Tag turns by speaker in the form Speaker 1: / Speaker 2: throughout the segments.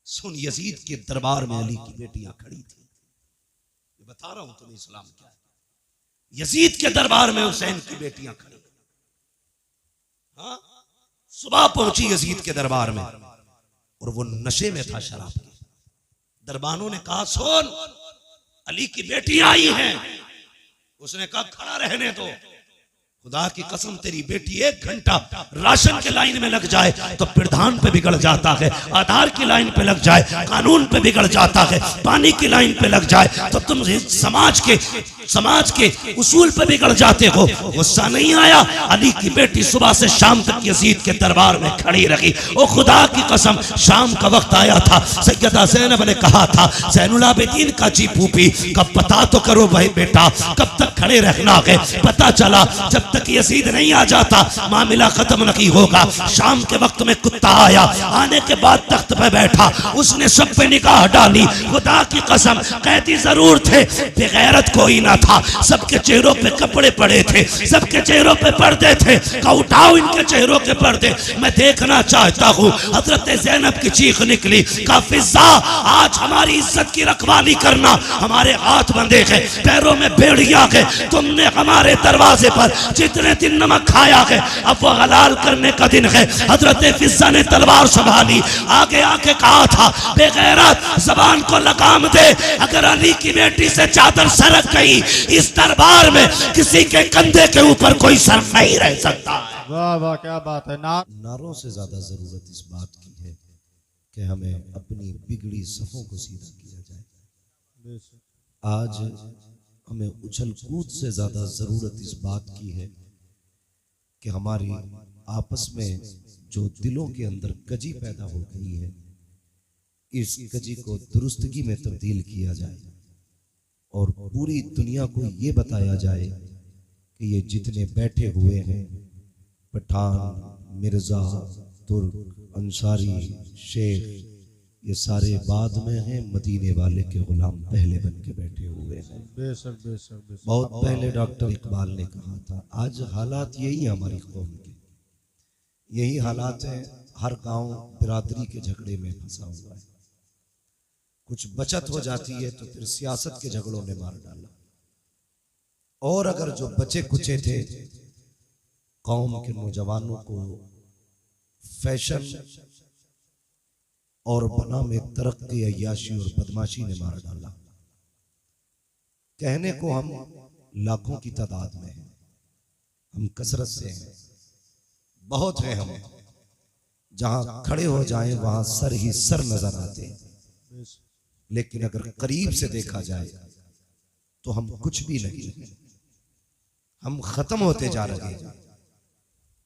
Speaker 1: सुन, Yazid के दरबार में अली की बेटियां खड़ी थी। बता रहा हूं तुम्हें इस्लाम क्या है। यजीद के दरबार में हुसैन की बेटियां खड़ी। हाँ, सुबह पहुंची यजीद के दरबार में और वो नशे में था शराब के। दरबानों ने कहा, सुन, अली की बेटियां आई हैं। उसने कहा, खड़ा रहने दो। खुदा की कसम, तेरी बेटी 1 घंटा राशन के लाइन में लग जाए तो प्रधान पे बिगड़ जाता है, आधार की लाइन पे लग जाए कानून पे बिगड़ जाता है, पानी की लाइन पे लग जाए तो तुम समाज के उसूल पे बिगड़ जाते हो। गुस्सा नहीं आया। अली की बेटी सुबह से शाम तक यजीद के दरबार में खड़ी रही। ओ खुदा की कसम, शाम का वक्त आया था। सैयदा ज़ैनब ने कहा था, ज़ैनुल आबिदीन का जी फूफी, कब पता तो करो भाई बेटा, कब तक खड़े रहना है। पता चला जब तक यजीद नहीं आ जाता मामला खत्म नहीं होगा। शाम के वक्त में कुत्ता आया, आने के बाद तख्त पे बैठा, उसने सब पे निगाह डाली। खुदा की कसम, कैदी जरूर थे, बेगैरत कोई ना था। सबके चेहरों पे कपड़े पड़े थे, सबके चेहरों पे पर्दे थे। का उठाओ इनके चेहरों के पर्दे, मैं देखना चाहता हूँ। हजरत ज़ैनब की चीख निकली, का फिजा, आज हमारी इज्जत की रखवाली करना। हमारे हाथ बंधे हैं, पैरों में बेड़ियां हैं। तुमने हमारे दरवाजे पर जितने दिन नमक खाया है, अब वो हलाल करने का दिन है। हजरत फिजा ने तलवार संभाली, आगे आके कहा था, बेगैरत, जबान को लगाम दे। अगर अली की बेटी से चादर सरक गई, इस दरबार में किसी के कंधे के ऊपर कोई सर नहीं रह सकता।
Speaker 2: वाह वाह, क्या बात है।
Speaker 1: नारों से ज्यादा जरूरत इस बात की है कि हमें अपनी बिगड़ी सफों को सीधा किया जाए। आज हमें उछल कूद से ज्यादा जरूरत इस बात की है कि हमारी आपस में जो दिलों के अंदर कजी पैदा हो गई है, इस कजी को दुरुस्तगी में तब्दील किया जाए और पूरी दुनिया को ये बताया जाए कि ये जितने बैठे हुए हैं, पठान, मिर्जा, तुर्क, अंसारी, शेख, ये सारे बाद में हैं, मदीने वाले के गुलाम पहले बन के बैठे हुए हैं।
Speaker 2: बेशक बेशक बेशक।
Speaker 1: बहुत पहले डॉक्टर इकबाल ने कहा था, आज हालात यही है हमारी कौम के, यही हालात हैं। हर गांव बिरादरी के झगड़े में फंसा हुआ है। कुछ बचत हो जाती है तो फिर सियासत के झगड़ों ने मार डाला। और अगर जो बचे कुचे थे, कौम के नौजवानों को फैशन और बना में तरक्की, अय्याशी और बदमाशी ने मार डाला। कहने को हम लाखों की तादाद में हैं, हम कसरत से हैं, बहुत हैं हम। जहां खड़े हो जाएं वहां सर ही सर नजर आते हैं, लेकिन अगर करीब से देखा जाए तो हम कुछ भी नहीं। हम खत्म होते जा रहे हैं,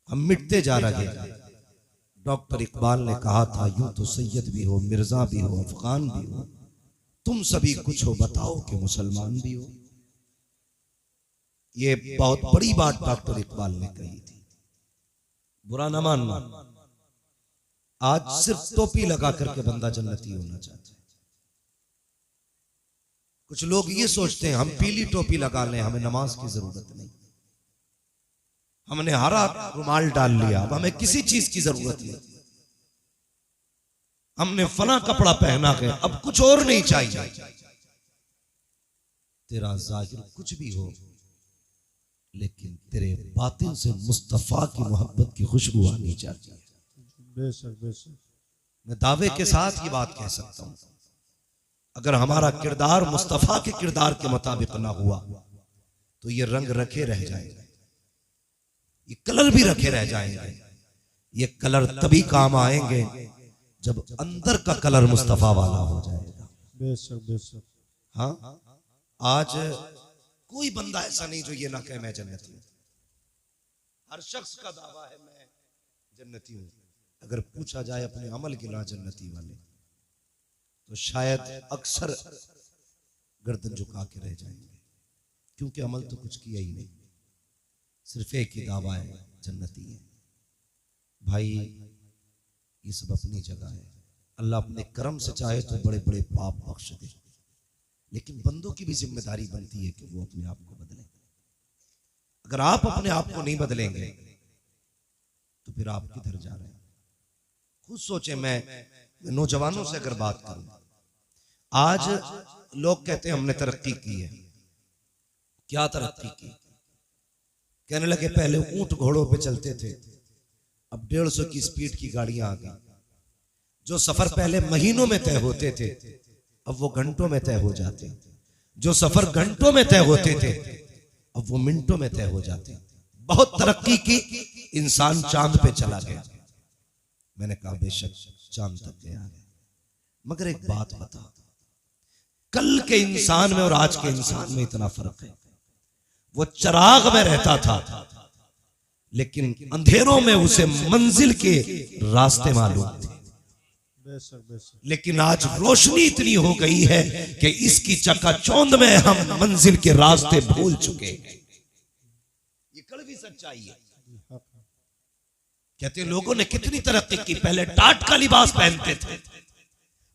Speaker 1: हम मिटते जा रहे हैं। डॉक्टर इकबाल ने कहा था, यूं तो सैयद भी हो, मिर्जा भी हो, अफगान भी हो, तुम सभी कुछ हो, बताओ कि मुसलमान भी हो। ये बहुत बड़ी बात डॉक्टर इकबाल ने कही थी, बुरा न मानना। आज सिर्फ टोपी लगा करके बंदा जन्नती होना चाहता है। कुछ लोग ये सोचते हैं, हम पीली टोपी लगा लें, हमें नमाज की जरूरत नहीं, हमने हरा रुमाल डाल लिया, अब हमें किसी चीज की जरूरत नहीं, हमने फला कपड़ा पहना है, अब कुछ और नहीं चाहिए। तेरा जाहिर कुछ भी हो, लेकिन तेरे बातिन से मुस्तफा की मोहब्बत की खुशबू आनी चाहिए।
Speaker 2: बेशक बेशक।
Speaker 1: मैं दावे के साथ ये बात कह सकता हूं, अगर हमारा किरदार मुस्तफा के किरदार के मुताबिक ना हुआ तो ये रंग रखे रह जाएंगे, ये कलर भी रखे रह जाएंगे। ये कलर तभी काम आएंगे जब अंदर का कलर मुस्तफा वाला हो जाएगा।
Speaker 2: बेशक बेशक।
Speaker 1: हाँ, आज कोई बंदा ऐसा नहीं जो ये ना कहे मैं जन्नती हूं। हर शख्स का दावा है मैं जन्नती हूं। अगर पूछा जाए अपने अमल गिला जन्नती वाले, तो शायद अक्सर गर्दन झुका के रह जाएंगे, क्योंकि अमल तो कुछ किया ही नहीं, सिर्फ एक ही दावा है, जन्नती है। भाई ये सब अपनी जगह है, अल्लाह अपने करम से चाहे तो बड़े बड़े पाप बख्श दे, लेकिन बंदों की भी जिम्मेदारी बनती है कि वो अपने आप को बदलें। अगर आप अपने आप को नहीं बदलेंगे तो फिर आप किधर जा रहे हैं? खुद सोचे, मैं मैं नौजवानों से अगर बात करूं, आज लोग कहते हैं हमने तरक्की की है। क्या तरक्की की? कहने लगे पहले ऊंट घोड़ों पे चलते थे, अब 150 की स्पीड की गाड़ियां आ गई। जो सफर पहले महीनों में तय होते थे अब वो घंटों में तय हो जाते। जो सफर घंटों में तय होते थे अब वो मिनटों में तय हो जाते। बहुत तरक्की की, इंसान चांद पे चला गया। मैंने कहा बेशक चांद तक गया है, मगर एक बात बता, कल के इंसान में और आज के इंसान में इतना फर्क है। वो चिराग में रहता था लेकिन अंधेरों में उसे मंजिल के रास्ते मालूम थे।
Speaker 2: बेशक बेशक।
Speaker 1: लेकिन आज रोशनी इतनी हो गई है कि इसकी चकाचौंध में हम मंजिल के रास्ते भूल चुके हैं। ये कड़वी सच्चाई है। कहते लोगों ने कितनी तरक्की की, पहले टाट का लिबास पहनते थे,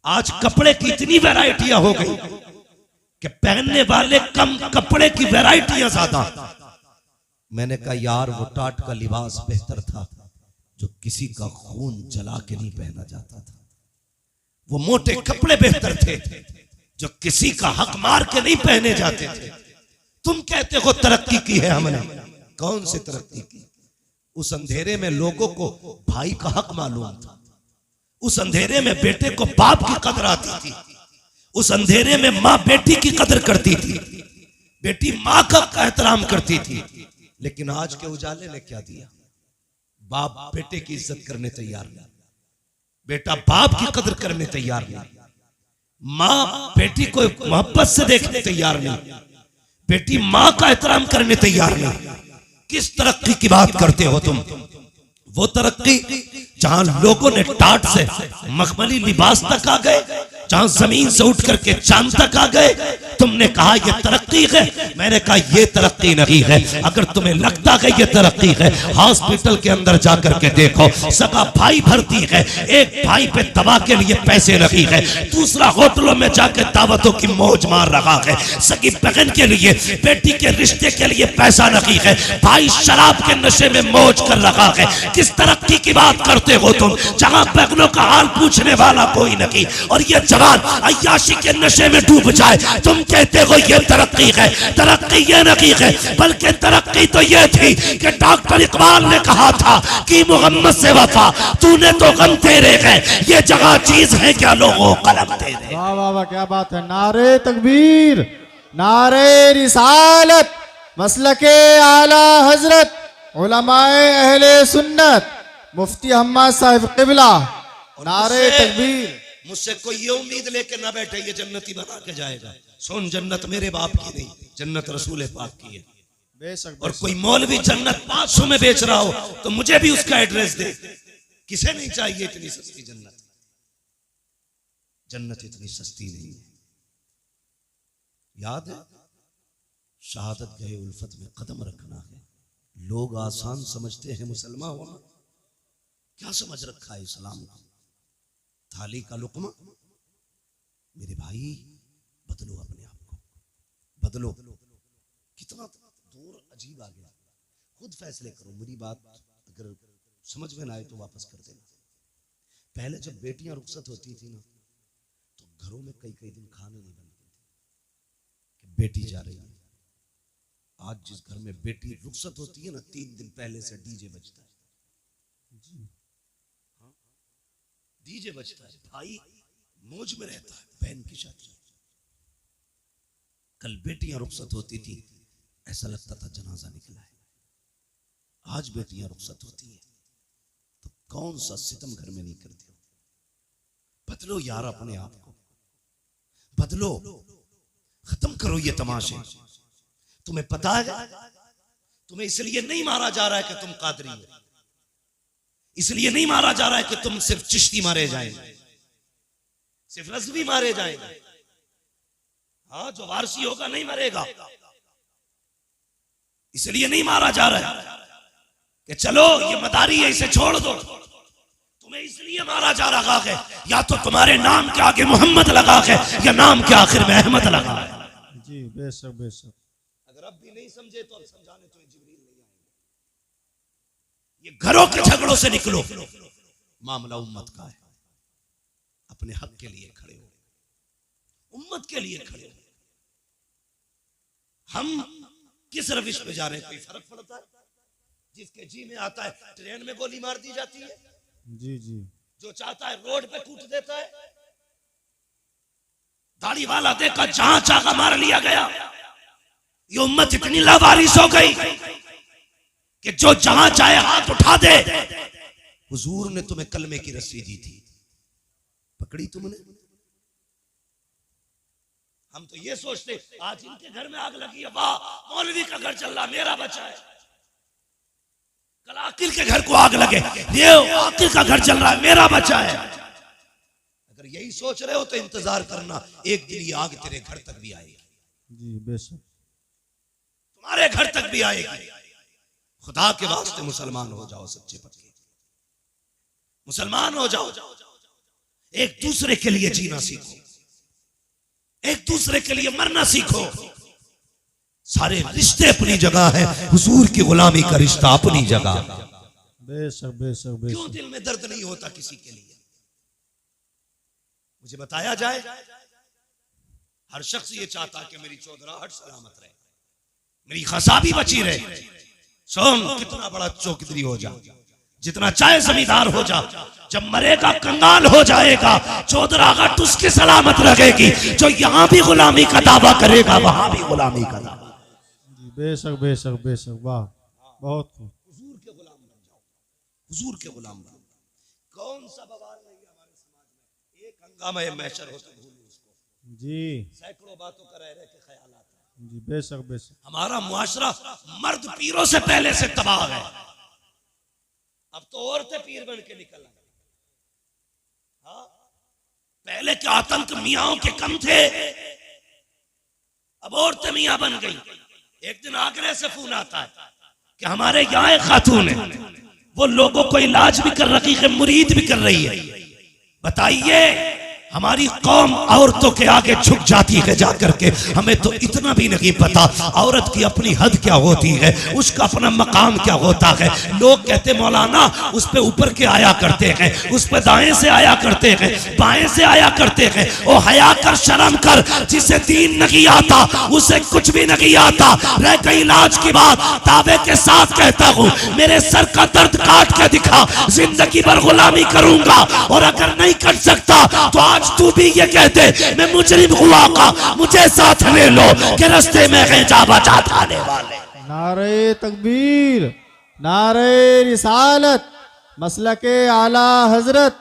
Speaker 1: आज कपड़े की इतनी वैरायटियां हो गई कि पहनने वाले कम, कपड़े की वैरायटियां ज्यादा। मैंने कहा यार वो टाट का लिबास बेहतर था जो किसी का खून जला के नहीं पहना जाता था। वो मोटे कपड़े बेहतर थे जो किसी का हक मार के नहीं पहने जाते थे। तुम कहते हो तरक्की की है हमने, कौन सी तरक्की की? उस अंधेरे में लोगों को भाई का हक मालूम था। उस अंधेरे में बेटे को बाप की कदर आती थी। उस अंधेरे में माँ बेटी की कदर करती थी, बेटी माँ का एहतराम करती थी। लेकिन आज के उजाले ने क्या दिया? बाप बेटे की इज्जत करने तैयार नहीं, बेटा बाप की कदर करने तैयार नहीं, माँ बेटी को मोहब्बत से देखने तैयार नहीं, बेटी माँ का एहतराम करने तैयार नहीं। किस तरक्की की बात करते हो तुम? वो तरक्की जहां लोगों ने टाट से मखमली लिबास तक आ गए, जहां जमीन से उठ करके चांद तक आ गए। तुमने कहा ये तरक्की है, मैंने कहा ये तरक्की नहीं है। अगर तुम्हें लगता है ये तरक्की है, हॉस्पिटल के अंदर जाकर के देखो, सगा भाई भर्ती है, एक भाई पे दवा के लिए पैसे नहीं है, दूसरा होटलों में जाकर दावतों की मौज मार रहा है, सगी बहन के लिए, बेटी के रिश्ते के लिए पैसा नहीं है, भाई शराब के नशे में मौज कर रहा है। किस तरक्की की बात करते हो तुम, जहां बहनों का हाल पूछने वाला कोई नहीं और ये जवान अय्याशी के नशे में डूब जाए? तुम कहते हो ये तरक्की है। तरक्की ये नहीं है, बल्कि तरक्की तो ये थी कि डॉक्टर इकबाल ने कहा था कि मोहम्मद से वफा तूने तो गम तेरे है, ये जगह चीज है क्या लोगों कलम तेरे।
Speaker 2: वाह वाह वाह, क्या बात है। नारे तकबीर, नारे रिसालत, मसलके आला हजरत, उलमाए अहले सुन्नत, मुफ्ती हम्मा साहिब क़िबला, नारे तकबीर।
Speaker 1: मुझसे कोई ये उम्मीद लेके ना बैठे ये जन्नती बना के जाएगा। सुन, जन्नत मेरे बाप की नहीं, जन्नत रसूल पाक की है।
Speaker 2: बेशक।
Speaker 1: और कोई मौलवी जन्नत 500 में बेच रहा हो तो मुझे भी उसका एड्रेस दे। किसे नहीं चाहिए इतनी सस्ती जन्नत? जन्नत इतनी सस्ती नहीं है। याद है, शहादत गए उल्फत में कदम रखना है। लोग आसान समझते हैं मुसलमान होना, क्या समझ रखा है इस्लाम को? थाली का लुकमा। मेरे भाई बदलो अपने आप को, बदलो। कितना दूर अजीब आ गया, खुद फैसले करो। मेरी बात अगर समझ में ना आए तो वापस कर देना। पहले जब बेटियां रुखसत होती थी ना तो घरों में कई कई दिन खाने नहीं बनते थे कि बेटी जा रही है। आज जिस घर में बेटी रुखसत होती है ना, 3 दिन पहले से डीजे बजता है। डीजे बजता है, भाई मौज में रहता है, बहन की शादी। कल बेटियां रुखसत होती थी, ऐसा लगता था जनाजा निकला है। आज बेटियां रुखसत होती है तो कौन सा सितम घर में नहीं करती हो? बदलो यार अपने आप को, बदलो, खत्म करो ये तमाशे। तुम्हें पता है तुम्हें इसलिए नहीं मारा जा रहा है कि तुम कादरी हो, इसलिए नहीं मारा जा रहा है कि तुम सिर्फ चिश्ती मारे जाएंगे, सिर्फ रज़वी मारे जाएंगे। हाँ, जो वारसी होगा नहीं मरेगा। इसलिए नहीं मारा जा रहा है कि चलो ये मदारी है इसे छोड़ दो। तुम्हें इसलिए मारा जा रहा है या तो तुम्हारे नाम के आगे मोहम्मद लगा है या नाम के आखिर में अहमद लगा है।
Speaker 2: जी बेशक बेशक।
Speaker 1: अगर अब भी नहीं समझे तो अब समझाने तो जिब्रील नहीं आएंगे। ये घरों के झगड़ों से निकलो, मामला उम्मत का है। अपने हक के लिए खड़े हो, उम्मत के लिए खड़े हो। हम किस रविश पे जा रहे हैं, कोई फर्क पड़ता है? जिसके जी में आता है ट्रेन में गोली मार दी जाती है,
Speaker 2: जी जी,
Speaker 1: जो चाहता है रोड पे कूट देता है। दाढ़ी वाला देखा जहां चाहा मार लिया गया। ये उम्मत इतनी लावारिस हो गई कि जो जहां चाहे हाथ उठा दे। हुजूर ने तुम्हें कलमे की रस्सी दी थी, पकड़ी तुमने? हम तो ये सोचते आज इनके घर में आग लगी है, वाह मौलवी का घर चल रहा, मेरा बचा है। कल आकिल के घर को आग लगे, ये आकिल का घर चल रहा है, मेरा बचा है। अगर यही सोच रहे हो तो इंतजार करना, एक दिन ये आग तेरे घर तक भी आएगी।
Speaker 2: जी बेशक,
Speaker 1: तुम्हारे घर तक भी आएगी। खुदा के वास्ते मुसलमान हो जाओ, सच्चे पक्के मुसलमान हो जाओ। एक दूसरे के लिए जीना सीखो, एक दूसरे के लिए मरना सीखो। सारे रिश्ते अपनी जगह है, हुजूर की गुलामी का रिश्ता अपनी जगह।
Speaker 2: बेशक बेशक बेशक।
Speaker 1: क्यों दिल में दर्द नहीं होता किसी के लिए? मुझे बताया जाए। हर शख्स ये चाहता है कि मेरी चौधराहट सलामत रहे, मेरी खसाबी बची रहे। सोम कितना बड़ा चौधरी हो जा, जितना चाहे जमींदार हो जा, जब मरेगा कंगाल हो जाएगा। चौधराहट उसकी सलामत रहेगी जो यहाँ भी गुलामी का दावा करेगा, वहां भी गुलामी का दावा।
Speaker 2: बेशक बेशक बेशक, वाह बहुत खूब।
Speaker 1: हुजूर के गुलाम बन जाओ, हुजूर के गुलाम बन जाओ। कौन सा बवाल नहीं है हमारे समाज में? एक हंगामा मैशर हो तो भूलो उसको।
Speaker 2: जी,
Speaker 1: सैकड़ों बातों का रह रहे के ख्यालात है।
Speaker 2: जी बेशक बेशक।
Speaker 1: हमारा मुआशरा मर्द पीरों से पहले से तबाह है। अब तो औरतें पीर बन के निकल आए। हाँ? पहले के आतंक मियाओं के कम थे, अब औरतें मियां बन गई। एक दिन आगरे से फोन आता है कि हमारे यहाँ एक खातून है, वो लोगों को इलाज भी कर रही है, मुरीद भी कर रही है। बताइए हमारी कौम औरतों के आगे झुक जाती है जाकर के। हमें तो इतना भी नहीं पता औरत की अपनी हद क्या होती है, उसका अपना मकाम क्या होता है। लोग कहते मौलाना उस पे ऊपर के आया करते हैं, उस पे दाएं से आया करते हैं, बाएं से आया करते हैं। ओ हया कर, शर्म कर, जिसे दीन नहीं आता उसे कुछ भी नहीं आता। रह गई इलाज की बात, दावे के साथ कहता हूँ मेरे सर का दर्द काट के दिखा, जिंदगी भर गुलामी करूंगा। और अगर नहीं कर सकता तो आज तू भी ये कहते मैं मुजरिम हुआ का, मुझे साथ ले लो कि रास्ते में है जा बचा थाने वाले।
Speaker 2: नारे तकबीर, नारे रिसालत, मसलके आला हजरत,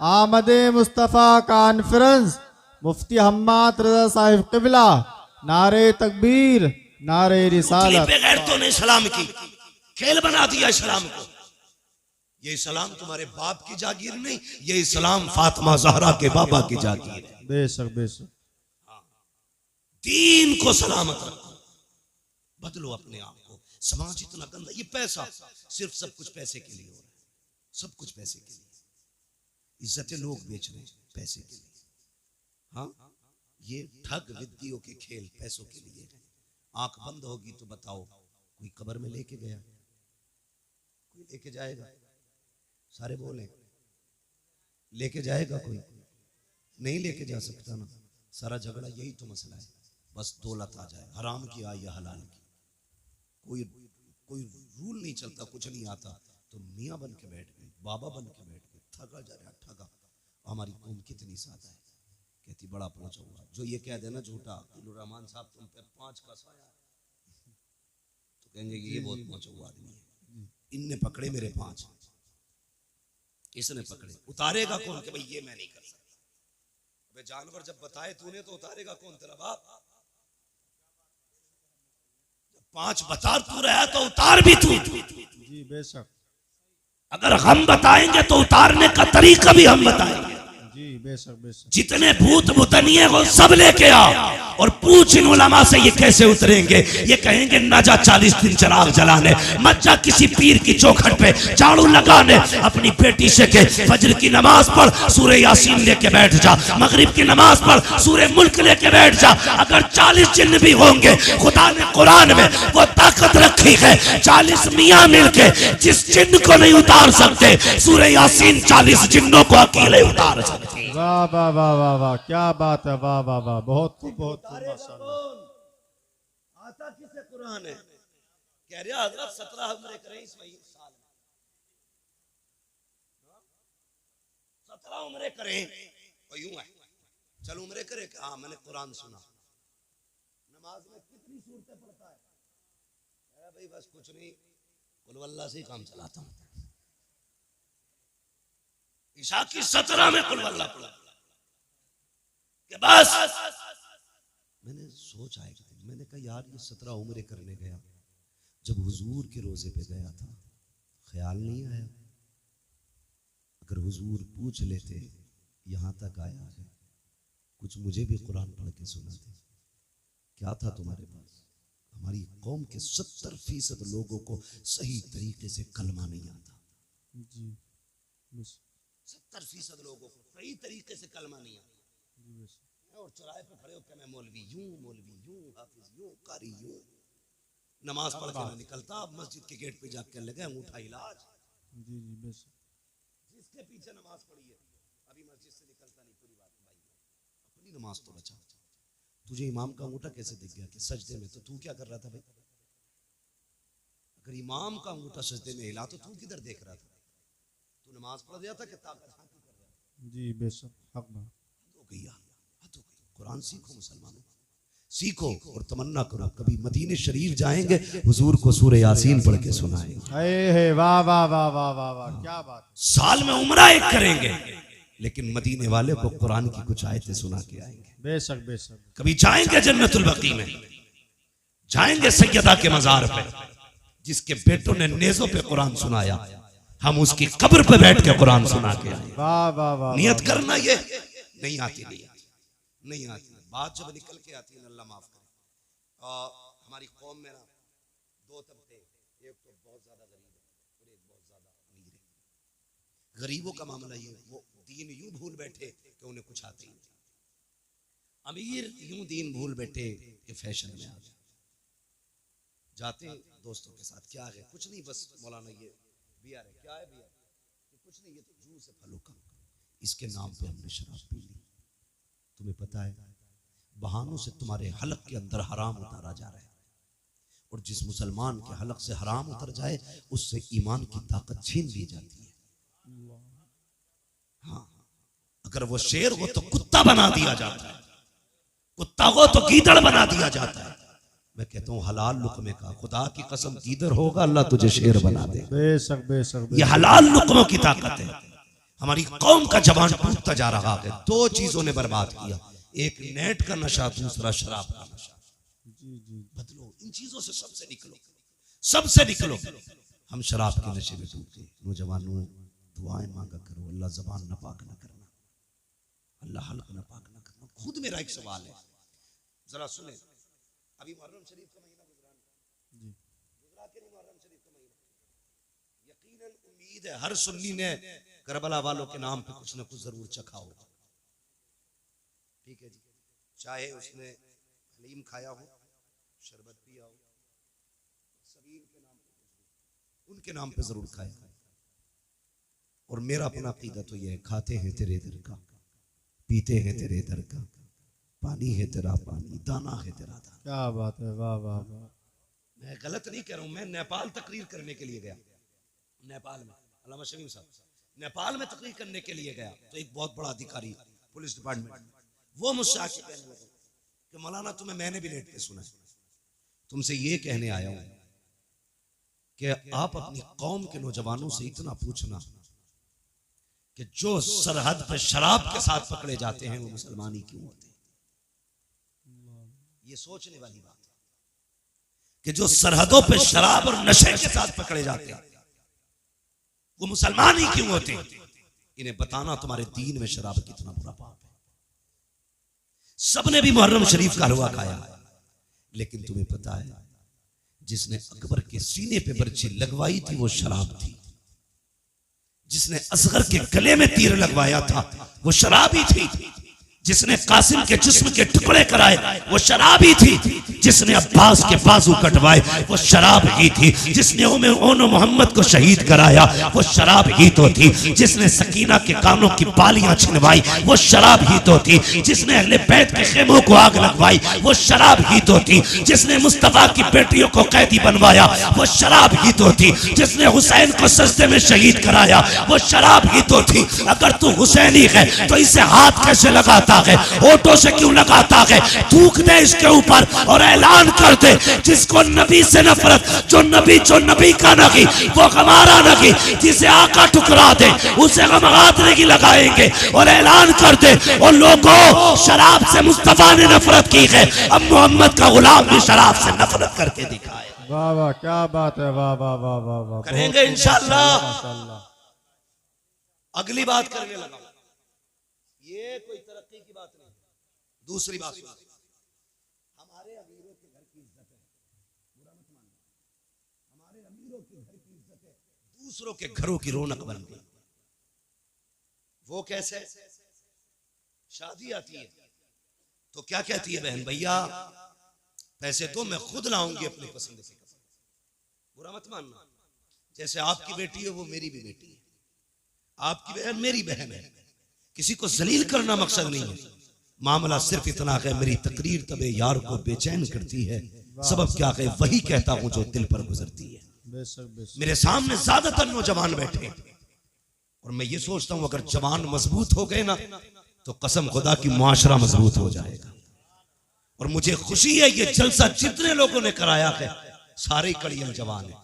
Speaker 2: आमद मुस्तफ़ा कॉन्फ्रेंस, मुफ्ती हम्माद रज़ा साहिब क़िबला। नारे तकबीर, नारे रिसालत।
Speaker 1: बगैर तो ने सलाम की खेल बना दिया इस्लाम को। ये इस्लाम तुम्हारे बाप की जागीर नहीं, ये इस्लाम फातिमा ज़हरा के बाबा की जागीर है।
Speaker 2: बेशक बेशक।
Speaker 1: दीन को सलामत रखो, बदलो अपने आप को। समाज इतना गंदा, ये पैसा सिर्फ सब कुछ पैसे के लिए हो रहा है, सब कुछ पैसे के लिए। इज्जतें लोग बेच रहे हैं पैसे के लिए। हाँ, ये ठग विद्यों के खेल पैसों के लिए है। आंख बंद होगी तो बताओ कोई कब्र में लेके गया, कोई लेके जाएगा? सारे बोले लेके जाएगा, कोई नहीं लेके जा सकता ना। सारा झगड़ा यही तो मसला है, बस दौलत आ जाए, हराम की आए या हलाल की। कोई रूल नहीं चलता, कुछ नहीं आता, तो मियाँ बन के बैठ गए, बाबा बन के बैठ गए। ठगा जा रहा, ठगा। हमारी कौम कितनी सादा है, कहती बड़ा पहुंचा हुआ। जो ये कह देना झूठा रहमान साहब तुम पे 5 का साया, तो कहेंगे कि ये बहुत पहुंचा हुआ आदमी है। इनने पकड़े मेरे 5, इसने पकड़े, उतारेगा कौन कि भाई ये मैं नहीं कर सकता। अबे जानवर जब बताए तूने तो उतारेगा कौन? तेरा बाप। जब 5 बता तू रहा तो उतार भी तू।
Speaker 2: जी बेशक।
Speaker 1: अगर हम बताएंगे तो उतारने का तरीका भी हम बताएंगे।
Speaker 2: जी बेशक बेशक।
Speaker 1: जितने भूत भूतनिए हो सब लेके आ और पूछ इन उलमा से ये कैसे उतरेंगे। ये कहेंगे ना जा 40 दिन चिराग जलाने, मत जा किसी पीर की चौखट पे झाड़ू लगाने, अपनी बेटी से के फजर की नमाज पढ़, सूरह यासीन लेके बैठ जा, मगरिब की नमाज पढ़, सूरह मुल्क लेके बैठ जा। अगर 40 जिन्न भी होंगे, खुदा ने कुरान में वो ताकत रखी है, 40 मियाँ मिलके जिस जिन्न को नहीं उतार सकते, सूरह यासीन 40 जिन्नों को अकेले उतार सकते।
Speaker 2: वाह वाह वाह वाह वाह, क्या बात है, वाह वाह वाह, बहुत खूब, बहुत खूब, माशाअल्लाह।
Speaker 1: आता किसे कुरान है, कह रहा हजरत 17 उम्रे करें इस साल में, 17 उम्रे करें, और यूं है चल उम्रे करे, हाँ मैंने कुरान सुना, नमाज में कितनी सूरतें पढ़ता है, भाई बस कुछ नहीं, कुल वल्लाह से ही काम चलाता हूं। ईशा की 17 में कुल वल्लाह पढ़ा के बस मैंने सोचा है, मैंने कहा यार ये 17 उम्रे करने गया, जब हुजूर के रोजे पे गया था ख्याल नहीं आया, अगर हुजूर पूछ लेते यहां तक आया है, कुछ मुझे भी कुरान पढ़ के सुनाते, क्या था तुम्हारे पास? हमारी कौम के 70% लोगों को सही तरीके से कलमा नहीं आता
Speaker 2: जी,
Speaker 1: 70% लोगों को सही तरीके से कलमा नहीं आता, और चौराहे पे खड़े होकर मैं मौलवी यूं हाफिज यूं कारी यूं, नमाज पढ़ के ना निकलता, अब मस्जिद के गेट पे जाकर लगे अंगूठा इलाज,
Speaker 2: जी जी बस,
Speaker 1: जिसके पीछे नमाज पढ़ी है अभी मस्जिद से निकलता नहीं, पूरी बात भाई अपनी नमाज तो बचा, तुझे इमाम का अंगूठा कैसे दिख गया कि सजदे में, तो तू क्या कर रहा था भाई? अगर इमाम का अंगूठा सजदे में हिला तो तू किधर देख रहा था? तू नमाज पढ़ रहा था कि ताकत हाथी कर रहा था?
Speaker 2: जी बेशक, हक बात।
Speaker 1: हद हो गई यार, हद हो गई। कुरान सीखो मुसलमानों, सीखो और तमन्ना करो कभी मदीने शरीफ जाएंगे, हुजूर को सूरह यासीन पढ़ के सुनाएंगे।
Speaker 2: वाह वाह वाह वाह वाह वाह, क्या बात।
Speaker 1: साल में उम्रा एक करेंगे, लेकिन मदीने वाले को कुरान की कुछ आयतें सुना के आएंगे।
Speaker 2: बेशक बेशक,
Speaker 1: कभी जाएंगे जन्नतुल बकी में, जाएंगे सैयदा के मजार पे, जिसके बेटों ने नेज़ों पे कुरान सुनाया, हम उसकी कब्र पे बैठ के कुरान सुना के आए।
Speaker 2: वाह वाह वाह,
Speaker 1: नियत करना ये नहीं आती, नहीं आती बात जब निकल के आती है, अल्लाह माफ करे। हमारी कौम में ना दो तबके, एक तो बहुत ज्यादा गरीब है और एक बहुत ज्यादा अमीर है। गरीबों का मामला ये, वो दीन यूं भूल बैठे कि उन्हें कुछ आते ही नहीं, अमीर यूं दीन भूल बैठे कि फैशन में आ गए। जाते दोस्तों के साथ, क्या है कुछ नहीं, बस मौलाना ये बियर है, क्या है बियर, कुछ नहीं, ये तो जूस है फलों का, इसके नाम पे हमने शराब पी ली। तुम्हें पता है बहानों से तुम्हारे हलक के अंदर हराम उतारा जा रहा है, और जिस मुसलमान के हलक से हराम उतर जाए उससे ईमान की ताकत छीन ली जाती है। हाँ, अगर वो शेर हो तो कुत्ता बना दिया जाता है, कुत्ता हो तो गीदड़ बना दिया जाता है। मैं कहता हूँ हलाल लुकमे का, खुदा की कसम गीदड़ होगा अल्लाह तुझे शेर बना दे।
Speaker 2: बेशक बेशक,
Speaker 1: ये हलाल लुकमों की ताकत है। हमारी कौम का जवान टूटता जा रहा है, दो चीजों ने बर्बाद किया, एक नेट का नशा, दूसरा शराब का नशा। बदलो इन चीजों से, सबसे निकलो, सबसे निकलो। हम शराब के नशे में डूब गए। नौजवानों दुआएं मांगा करो, अल्लाह जबान नापाक न करना, अल्लाह हल्क नापाक न करना। खुद मेरा एक सवाल है, जरा सुने, अभी मुहर्रम शरीफ का महीना गुजरा के नहीं, मुहर्रम शरीफ का महीना, यकीनन उम्मीद है हर सुन्नी ने करबला वालों के नाम पे कुछ न कुछ जरूर चखा होगा। ठीक है जी, चाहे उसने हलीम खाया हो, शरबत पिया हो, सबील के नाम पे, उनके नाम पे जरूर खाया। और मेरा अपना अकीदा तो यह है, खाते हैं तेरे दर का, पीते हैं तेरे दर का, पानी है तेरा पानी, दाना है तेरा दाना।
Speaker 2: क्या बात है, वाह वाह वाह।
Speaker 1: मैं गलत नहीं कह रहा हूं, मैं नेपाल तकरीर करने के लिए गया, नेपाल में अल्लामा शमीम साहब, नेपाल में तकरीर करने के लिए गया, तो एक बहुत बड़ा अधिकारी पुलिस डिपार्टमेंट, वो मुझसे आके कहने लगा कि मौलाना तुम्हें मैंने भी लेट के सुना है, तुमसे ये कहने आया हूं कि आप अपनी कौम के नौजवानों से इतना पूछना कि जो सरहद पर शराब के साथ पकड़े जाते हैं वो मुसलमान ही क्यों होते हैं। ये सोचने वाली बात है कि जो सरहदों पे शराब और नशे के साथ पकड़े जाते हैं वो मुसलमान ही क्यों होते हैं। इन्हें बताना तुम्हारे दीन में शराब कितना बुरा पाप है। सबने भी मुहर्रम शरीफ का हलवा खाया, लेकिन तुम्हें पता है जिसने अकबर के सीने पे बर्छी लगवाई थी वो शराब थी, जिसने असगर के गले में तीर लगवाया था वो शराब ही थी, जिसने कासिम के जिस्म के टुकड़े कराए वो शराब ही थी, जिसने अब्बास के बाजू कटवाए वो शराब ही थी, जिसने ओनो मोहम्मद को शहीद कराया वो शराब ही तो थी, जिसने सकीना के कानों की बालियां छिनवाई वो शराब ही तो थी, जिसने अहले बैत के खेमों को आग लगवाई वो शराब ही तो थी, जिसने मुस्तफा की बेटियों को कैदी बनवाया वो शराब ही तो थी, जिसने हुसैन को सजदे में शहीद कराया वो शराब ही तो थी। अगर तू हुसैनी है तो इसे हाथ कैसे लगाता है, होठों से क्यों लगाता है? थूक दे इसके ऊपर और ऐलान कर दे, जिसको नबी से नफरत, जो नबी का नहीं वो हमारा नहीं, जिसे आका ठुकरा दे उसे हम हाथ नहीं लगाएंगे और ऐलान कर दे, और लोगों शराब से मुस्तफा ने नफरत की है, अब मोहम्मद का गुलाम भी शराब से नफरत करके दिखाए।
Speaker 2: वाह वाह क्या बात है, वाह वाह वाह वाह वाह,
Speaker 1: करेंगे इंशाअल्लाह।
Speaker 2: माशाअल्लाह।
Speaker 1: अगली बात करने लगा, ये कोई तरक्की की बात नहीं। दूसरी बात, हमारे अमीरों के घर की इज्जत है, बुरा मत मानना, हमारे अमीरों के घर की इज्जत है, दूसरों के घरों की रौनक बन गई। वो कैसे? शादी आती है तो क्या कहती है बहन, भैया पैसे तो मैं खुद लाऊंगी अपनी पसंद से, बुरा मत मानना। जैसे आपकी बेटी है वो मेरी भी बेटी है, आपकी बहन मेरी बहन है, किसी को जलील करना मकसद नहीं है। मामला सिर्फ इतना है, मेरी तकरीर तबे यार को बेचैन करती है, सबब क्या है वही कहता हूं जो दिल पर गुजरती है। मेरे सामने ज्यादातर नौजवान बैठे और मैं ये सोचता हूं अगर जवान मजबूत हो गए ना तो कसम खुदा की मुआशरा मजबूत हो जाएगा। और मुझे खुशी है ये जलसा जितने लोगों ने कराया है सारे कड़ियल जवान है,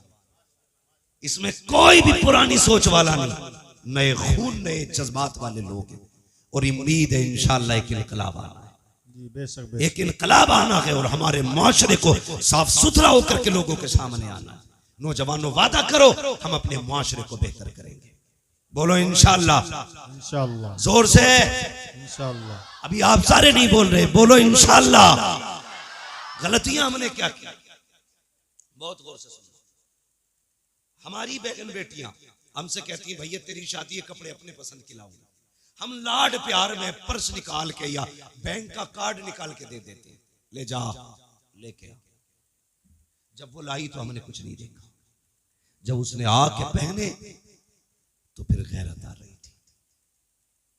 Speaker 1: इसमें कोई भी पुरानी सोच वाला नहीं, नए खून नए जज्बात वाले लोग हैं। और उम्मीद है इंशाअल्लाह एक इनकलाब आना है, एक इनकलाब आना है और हमारे मुआशरे को साफ सुथरा होकर के लोगों के सामने आना है। नौजवानों वादा करो हम अपने मुआशरे को बेहतर करेंगे, बोलो इंशाअल्लाह,
Speaker 2: इंशाअल्लाह,
Speaker 1: जोर से
Speaker 2: इंशाअल्लाह।
Speaker 1: अभी आप सारे नहीं बोल रहे, बोलो इंशाअल्लाह। गलतियां हमने क्या की, बहुत गौर से सुनो। हमारी बहन बेटियां हमसे कहती है भैया तेरी शादी है कपड़े अपने पसंद के लाऊंगा, हम लाड प्यार में पर्स निकाल के या बैंक का कार्ड निकाल के दे देते हैं, ले जा लेके आ। जब वो लाई तो हमने कुछ नहीं देखा, जब उसने आके पहने तो फिर गैरत आ रही थी,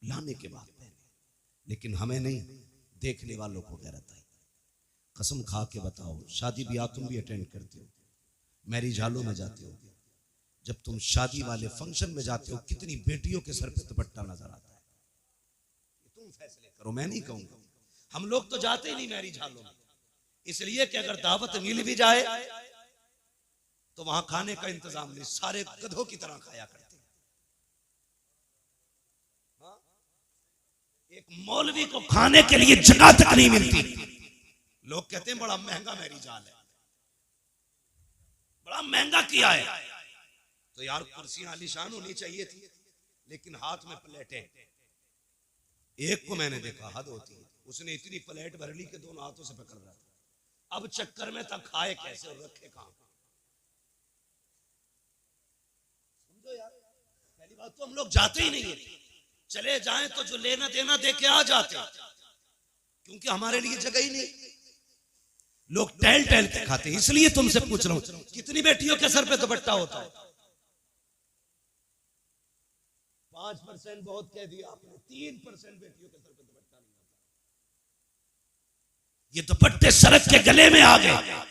Speaker 1: लाने के बाद पहने, लेकिन हमें नहीं, देखने वालों को गैरत आई। कसम खा के बताओ, शादी ब्याह तुम भी अटेंड करते हो, मैरिज हॉलों में जाते हो, जब तुम शादी वाले फंक्शन में जाते हो कितनी बेटियों के सर पे दुपट्टा नजर आता है, तुम फैसले करो, मैं नहीं कहूंगा। हम लोग तो जाते ही नहीं मैरिज हॉलों में, इसलिए कि अगर दावत मिल भी जाए तो वहां खाने का इंतजाम नहीं, सारे गधों की तरह खाया करते हैं। हाँ? एक मौलवी को खाने के लिए जगह तक नहीं मिलती, लोग कहते हैं बड़ा महंगा मैरिज हॉल है, बड़ा महंगा किया है। तो यार कुर्सियां आलीशान होनी चाहिए थी, लेकिन हाथ में प्लेटें। एक को मैंने देखा, हद होती है, उसने इतनी प्लेट भर ली कि दोनों हाथों से पकड़ रहा था। अब चक्कर में था खाए कैसे और रखे कहां। समझो यार, पहली बात तो हम लोग जाते ही नहीं है, चले जाएं तो जो लेना देना दे के आ जाते, क्योंकि हमारे लिए जगह ही नहीं, लोग टहल टहल के खाते। इसलिए तुमसे पूछ रहा हूं कितनी बेटियों के सर पे दुपट्टा होता है? 5% बहुत कह दिया आपने, 3% बेटियों के सर पे दुपट्टा नहीं होता। ये दुपट्टे सड़क के गले में आ गए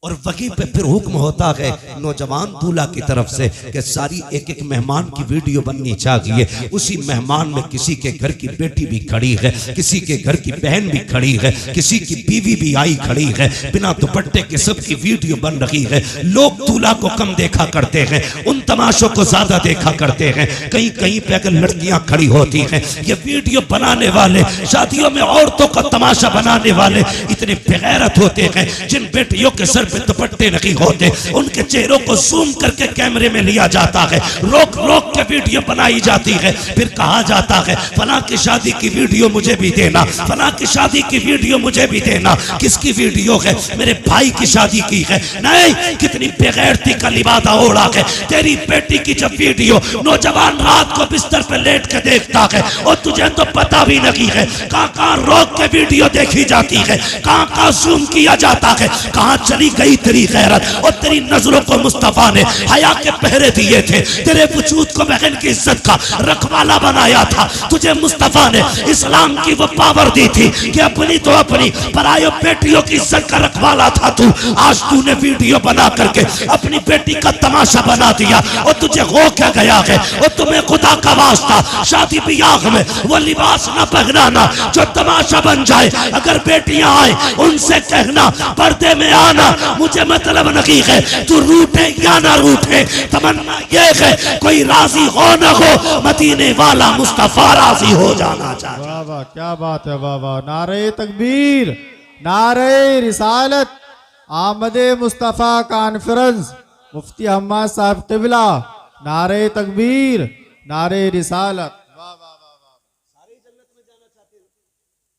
Speaker 1: और वहीं पे फिर हुक्म होता है नौजवान दूल्हा की तरफ से कि सारी एक एक मेहमान की वीडियो बननी चाहिए। उसी मेहमान में किसी के घर की बेटी भी खड़ी है, किसी के घर की बहन भी खड़ी है, किसी की बीवी भी आई खड़ी है, बिना दुपट्टे के सबकी वीडियो बन रही है। लोग दूल्हा को कम देखा करते हैं, उन तमाशों को ज्यादा देखा करते हैं। कहीं कहीं पे अगर लड़कियां खड़ी होती हैं, ये वीडियो बनाने वाले, शादियों में औरतों का तमाशा बनाने वाले इतने बेगैरत होते हैं, जिन बेटियों के सर पे दुपट्टे नहीं होते, उनके चेहरों को जूम करके कैमरे में लिया जाता है, रोक रोक के वीडियो बनाई जाती है, फिर कहा जाता है फला की शादी की वीडियो मुझे भी देना, फला की शादी की वीडियो मुझे भी देना। किसकी वीडियो है? मेरे भाई की शादी की है। नहीं, कितनी बेगैरती का लिबादा ओढ़ा है। तेरी बेटी की जब वीडियो नौजवान रात को बिस्तर पे लेट के देखता है और तुझे तो पता भी नहीं है, कहाँ रोक के वीडियो देखी जाती है, कहाँ जूम किया जाता है, कहाँ चली गई तेरी गैरत। और तेरी नजरों को मुस्तफा ने हया के पहरे दिए थे, तेरे वजूद को बहन की इज्जत का रखवाला बनाया था। तुझे मुस्तफा ने इस्लाम की वो पावर दी थी कि अपनी तो अपनी परायो बेटियों की इज्जत का रखवाला था तू। आज तूने वीडियो बना करके अपनी बेटी का तमाशा बना दिया और तुझे हो क्या गया है। और तुम्हें खुदा का वास्ता शादी ब्याह में वो लिबास ना पहनाना जो तमाशा बन जाए। अगर बेटियां आए उनसे कहना पर्दे में आना, मुझे मतलब नहीं है तू रूठे या ना रूठे, तमन्ना ये है कोई राजी हो ना हो, मदीने वाला मुस्तफा राजी हो जाना चाहिए।
Speaker 2: वाह वाह, क्या बात है, वाह वाह। नारे तकबीर, नारे रिसालत, आमदे मुस्तफा कॉन्फ्रेंस, मुफ्ती हम्माद साहब क़िबला, नारे तकबीर, नारे रिसालत। वाह वाह वाह वाह।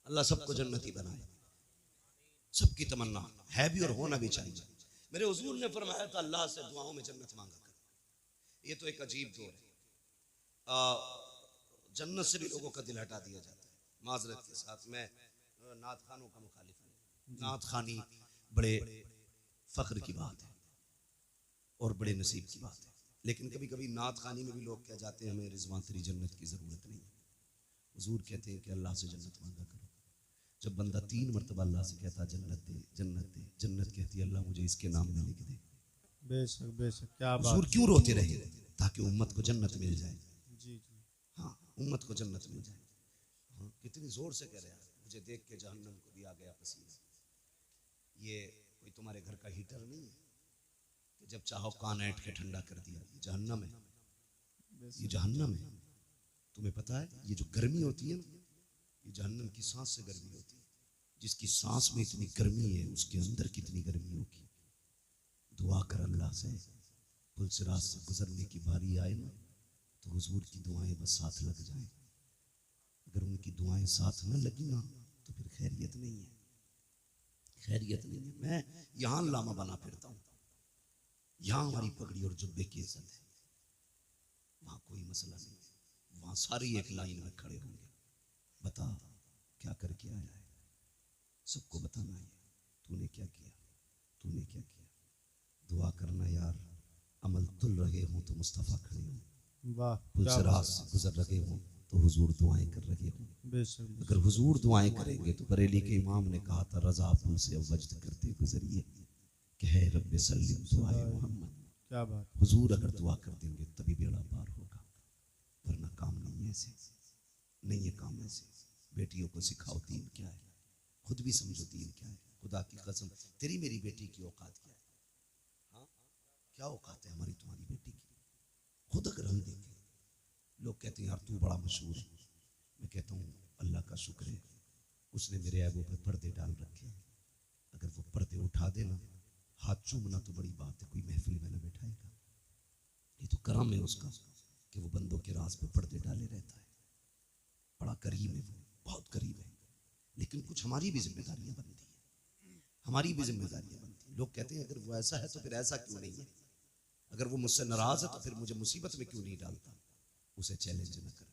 Speaker 1: अल्लाह सबको जन्नती बनाए, सबकी तमन्ना है भी और होना भी चाहिए। मेरे हुजूर ने फरमाया था अल्लाह से दुआओं में जन्नत मांगा कर। ये तो एक अजीब दौर है, जन्नत से भी लोगों का दिल हटा दिया जाता है। माजरत के साथ मैं नात खानों का मुखालिफ हूँ। नात खानी बड़े फख्र की बात है और बड़े नसीब की बात है, लेकिन कभी कभी नात खानी में भी लोग कह जाते हैं हमें रिजवान तेरी जन्नत की ज़रूरत नहीं है। हुजूर कहते हैं कि अल्लाह से जन्नत मांगा करो। जब बंदा 3 मरतबा अल्लाह से कहता जन्नत दे जन्नत दे, जन्नत कहती है अल्लाह मुझे इसके नाम में लिख दे।
Speaker 2: बेशक बेशक, क्या बात।
Speaker 1: हुजूर क्यों रोते रहे? ताकि उम्मत को जन्नत मिल जाए।
Speaker 2: जी जी,
Speaker 1: हाँ, उम्मत को जन्नत मिल जाए। हाँ, कितनी जोर से कह रहे हैं, मुझे देख के जहन्नम को भी आ गया पसीना। ये कोई तुम्हारे घर का हीटर नहीं है कि जब चाहो कान ऐंठ के ठंडा कर दिया। ये जहन्नम है, ये जहन्नम है। तुम्हें पता है ये जो गर्मी होती है ना, ये जहन्नम की सांस से गर्मी होती है। जिसकी सांस में इतनी गर्मी है उसके अंदर कितनी गर्मी होगी। दुआ कर अल्लाह से, पुलसिरात से गुजरने की बारी आए ना तो हुजूर की दुआएं बस साथ लग जाएं। अगर उनकी दुआएं साथ न लगी ना तो फिर खैरियत नहीं है, खैरियत नहीं है। मैं यहाँ लामा बना फिरता हूँ, यहाँ हमारी पगड़ी और जुब्बे की इज्जत है, वहाँ कोई मसला नहीं है। वहाँ सारी एक लाइन में खड़े होंगे, बता क्या करके आया है, सबको बताना है तूने क्या किया, तूने क्या किया। दुआ करना यार, अमल तुल रहे हो तो मुस्तफ़ा खड़े हो,
Speaker 2: वाह,
Speaker 1: पुलसिरात से गुजर रहे हो तो हुजूर दुआएं कर रहे हो।
Speaker 2: बेशक।
Speaker 1: अगर हुजूर दुआएं करेंगे तो बरेली के इमाम ने कहा था रजा पुल से वजद करते गुजरिए कि है रब्बे सल्लिम दुआए मोहम्मद।
Speaker 2: क्या बात।
Speaker 1: हुजूर अगर दुआ कर देंगे तभी बेड़ा पार होगा, वरना काम नहीं है ऐसे, नहीं है काम ऐसे। बेटियों को सिखाओ दीन क्या है, खुद भी समझो दीन क्या है। खुदा की कसम तेरी मेरी बेटी की औकात क्या है? हाँ, क्या औकात है हमारी तुम्हारी बेटी की? खुद अगर हम देखें, लोग कहते हैं यार तू बड़ा मशहूर है। मैं कहता हूँ अल्लाह का शुक्र है उसने मेरे ऐबों पे पर्दे डाल रखे हैं। अगर वो पर्दे उठा देना, हाथ चूमना तो बड़ी बात है, कोई महफिल में न बैठाएगा। ये तो करम है उसका कि वो बंदों के राज पे पर्दे डाले रहता है। बड़ा करीब है वो, बहुत करीब है। लेकिन कुछ हमारी भी जिम्मेदारियां बनती है, हमारी भी जिम्मेदारियां बनती है। लोग कहते हैं अगर वो ऐसा है तो फिर ऐसा क्यों नहीं है, अगर वो मुझसे नाराज है तो फिर मुझे मुसीबत में क्यों नहीं डालता। उसे चैलेंज न कर,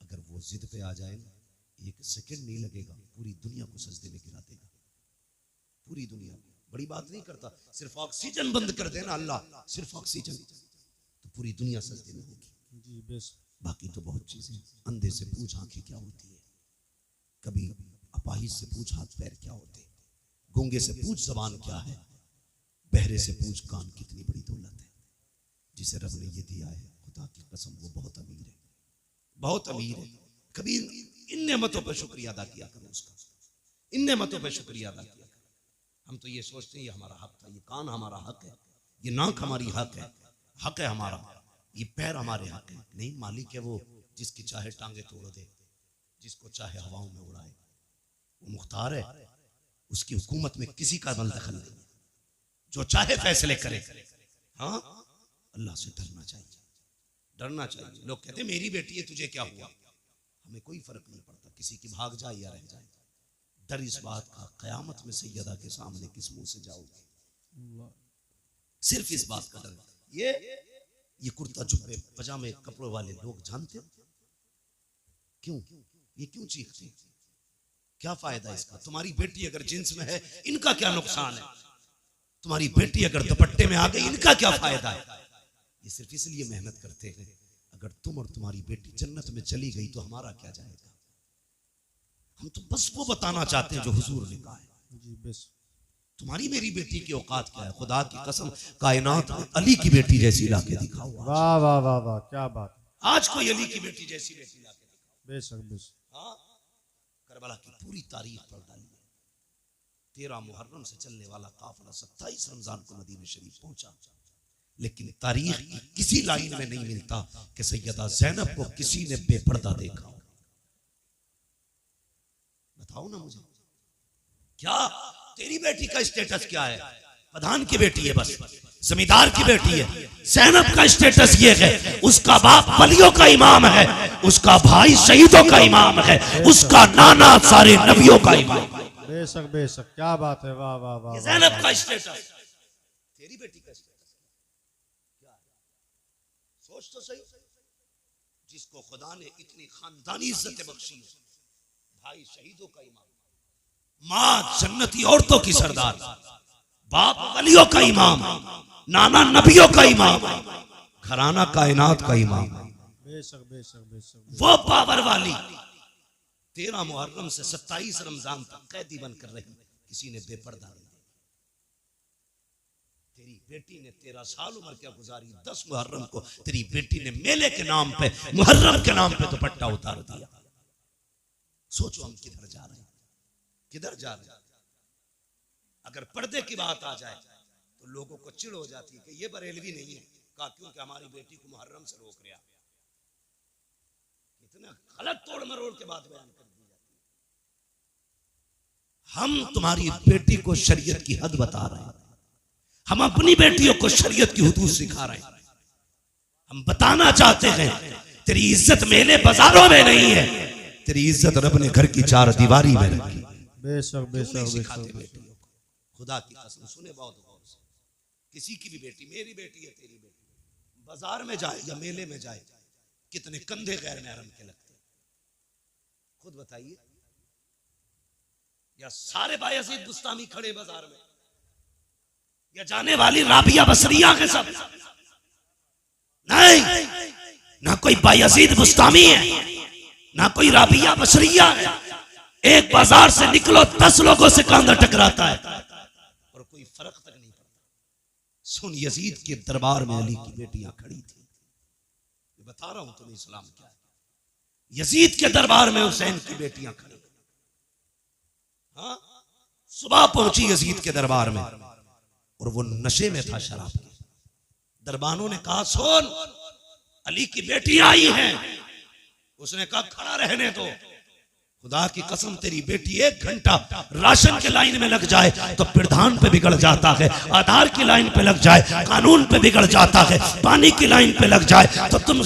Speaker 1: अगर वो जिद पे आ जाए ना, 1 सेकंड नहीं लगेगा, पूरी दुनिया को सजदे में गिरा देगा, पूरी दुनिया को। बड़ी बात नहीं करता, सिर्फ ऑक्सीजन बंद कर देना अल्लाह, सिर्फ ऑक्सीजन, तो पूरी दुनिया सजदे में होगी।
Speaker 2: जी बेशक।
Speaker 1: बाकी तो बहुत चीजें, अंधे से पूछ आंखें क्या होती है, कभी अपाहिज से पूछ हाथ पैर क्या होते, गूंगे से पूछ जबान क्या है, बहरे से पूछ कान कितनी बड़ी दौलत है। जिसे रब ने ये दिया है खुदा की कसम वो बहुत अमीर है, बहुत अमीर है। कभी इन नेमतों पर शुक्रिया अदा किया करो उसका, इन नेमतों पर शुक्रिया अदा किया करो। हम तो ये सोचते हैं ये हमारा हक था, ये कान हमारा हक है, ये नाक हमारी हक है हमारा, ये पैर हमारे हक है। नहीं, मालिक है वो जिसकी चाहे टांगे तोड़ दे, जिसको चाहे हवाओं में उड़ाए, वो मुख्तार है, उसकी हुकूमत में किसी का दखल नहीं है। जो चाहे फैसले करे। हाँ, अल्लाह से डरना चाहिए, डरना चाहिए। लोग कहते मेरी बेटी है, तुझे क्या हुआ? हमें कोई फर्क नहीं पड़ता किसी की भाग जाए या रह जाए। डर इस बात का, कयामत में सैयदा के सामने किस मुंह से जाओगे, सिर्फ इस बात का डर। ये कुर्ता जुब्बे पजामे कपड़ों वाले लोग जानते हो क्यों? ये क्यों चीखते? क्या फायदा इसका? तुम्हारी बेटी अगर जींस में है, इनका क्या नुकसान है? तुम्हारी बेटी अगर दुपट्टे में आ गई, इनका क्या फायदा है? ये सिर्फ इसलिए मेहनत करते हैं, अगर तुम और तुम्हारी बेटी जन्नत में चली गई तो हमारा क्या जाएगा? हम तो बस वो बताना चाहते हैं जो हुजूर ने कहा है।
Speaker 2: जी बस।
Speaker 1: तुम्हारी मेरी बेटी की औकात क्या है? खुदा की कसम, कायनात में अली की बेटी जैसी लाके दिखाओ।
Speaker 2: वाह वाह वाह वाह, क्या बात।
Speaker 1: आज कोई अली की बेटी जैसी बेटी लाके दिखाओ।
Speaker 2: बेशक बेशक।
Speaker 1: हाँ, करबला की पूरी तारीख पढ़ डाली। 13 मुहर्रम से चलने वाला काफिला 27 रमजान को मदीना शरीफ पहुंचा, लेकिन तारीख की किसी लाइन में नहीं मिलता कि सैयदा ज़ैनब को किसी ने बेपर्दा देखा। बताओ ना मुझे, क्या तेरी बेटी का स्टेटस क्या है? प्रधान की बेटी है, बस जमींदार की बेटी है। ज़ैनब का स्टेटस ये है, उसका बाप वलियों का इमाम है, उसका भाई शहीदों का इमाम है, उसका नाना सारे नबियों का इमाम।
Speaker 2: बेशक बेशक, क्या बात है। वाह वाह वाह।
Speaker 1: ज़ैनब का स्टेटस, तेरी बेटी का स्टेटस क्या है? सोच तो सही। जिसको खुदा ने इतनी खानदानी इज्जत बख्शी, भाई शहीदों का इमाम, माँ जन्नती औरतों की सरदार, बाप वलियों का इमाम, नाना नबियों का इमाम, घराना कायनात का इमाम।
Speaker 2: बेशक बेशक बेशक।
Speaker 1: वो पावर वाली 13 मुहर्रम से 27 रमजान तक कैदी बनकर रही, किसी ने बेपर्दा नहीं। तेरी बेटी ने 13 साल उम्र क्या गुजारी, 10 मुहर्रम को तेरी बेटी ने मेले के नाम पे, मुहर्रम के नाम पे दुपट्टा उतार दिया। सोचो हम किधर जा रहे हैं, किधर जा रहे हैं। अगर पर्दे की बात आ जाए तो लोगों को चिढ़ हो जाती है कि ये बरेलवी नहीं है। कहा क्योंकि हमारी बेटी को मुहर्रम से रोक रहा। इतना गलत तोड़ मरोड़ के बाद बयान कर दी जाती है। हम तुम्हारी बेटी को शरीयत की हद बता रहे हैं, हम अपनी बेटियों को शरीयत की हुदूद सिखा रहे हैं। हम बताना चाहते हैं तेरी इज्जत मेले बाजारों में नहीं है, तेरी इज्जत रब ने घर की 4 दीवारी में रखी।
Speaker 2: बेशक बेशक
Speaker 1: सिखाते
Speaker 2: बेशक।
Speaker 1: बेटियों को, खुदा की कसम सुने बहुत गौर से। किसी की भी बेटी, मेरी बेटी है, तेरी बेटी, बाजार में जाए या मेले में जाए, कितने कंधे गैर महरम के लगते, खुद बताइए। या सारे बायजीद बुस्तामी खड़े बाजार में, या जाने वाली राबिया बसरिया के सब? नहीं, ना कोई बायजीद बुस्तामी है, ना कोई राबिया बसरिया है। एक बाजार से निकलो 10 लोगों से कंधा टकराता है और कोई फर्क तक नहीं पड़ता। सुन, यजीद के दरबार में अली की बेटियां खड़ी थी। मैं बता रहा हूं तुम्हें इस्लाम क्या है। यजीद के दरबार में हुसैन की बेटियां खड़ी। हाँ, सुबह पहुंची यजीद के दरबार में और वो नशे में था शराब के। दरबानों ने कहा सुन, अली की बेटियां आई हैं। उसने कहा खड़ा रहने दो। खुदा की कसम, तेरी बेटी 1 घंटा राशन के लाइन में लग जाए तो प्रधान पे बिगड़ जाता है, आधार की लाइन पे लग जाए कानून पे बिगड़ जाता है, पानी की लाइन पे लग जाए तो तुम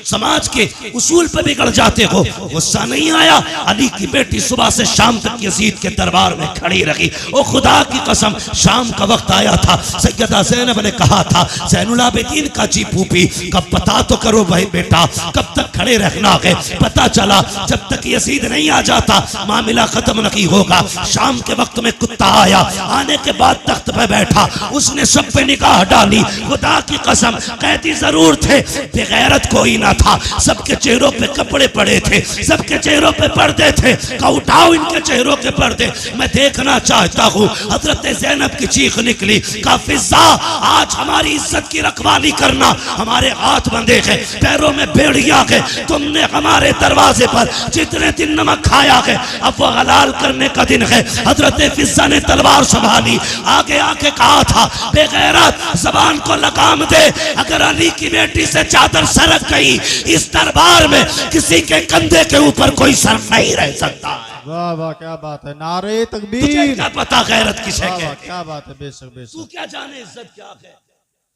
Speaker 1: समाज के उसूल पे बिगड़ जाते हो। गुस्सा नहीं आया? अली की बेटी सुबह से शाम तक यजीद के दरबार में खड़ी रही। ओ खुदा की कसम, शाम का वक्त आया था, सैयदा ज़ैनब ने कहा था ज़ैनुल आबिदीन का जी फूफी, कब पता तो करो भाई बेटा, कब तक खड़े रहना है? पता चला जब तक यजीद नहीं आ जाता मामला खत्म नहीं होगा। शाम के वक्त में कुत्ता आया, आने के बाद तख्त पे बैठा, उसने सब पे निगाह डाली। खुदा की कसम, कैदी जरूर थे, बेगैरत कोई ना था। सबके चेहरों पे कपड़े पड़े थे, सबके चेहरों पे पर्दे थे। का उठाओ इनके चेहरों के पर्दे, मैं देखना चाहता हूँ। हजरत ज़ैनब की चीख निकली, का फिजा, आज हमारी इज्जत की रखवाली करना, हमारे हाथ बंधे हैं, पैरों में बेड़ियां है। तुमने हमारे दरवाजे पर जितने दिन नमक खाया है, अब वो हलाल करने का दिन है। हजरत फिजा ने तलवार संभाली, आगे आके कहा था बेगैरत, जबान को लगाम दे। अगर अली की बेटी से चादर सरक गई, इस दरबार में किसी के कंधे के ऊपर कोई सर नहीं रह सकता है।
Speaker 2: वाह वाह क्या बात है, नारे
Speaker 1: तुझे
Speaker 2: तकबीर।
Speaker 1: क्या पता गैरत किसे
Speaker 2: वाह वाह
Speaker 1: कहते हैं?
Speaker 2: क्या बात है, बेशक
Speaker 1: तू
Speaker 2: बेशक।
Speaker 1: क्या जाने इज्जत क्या है?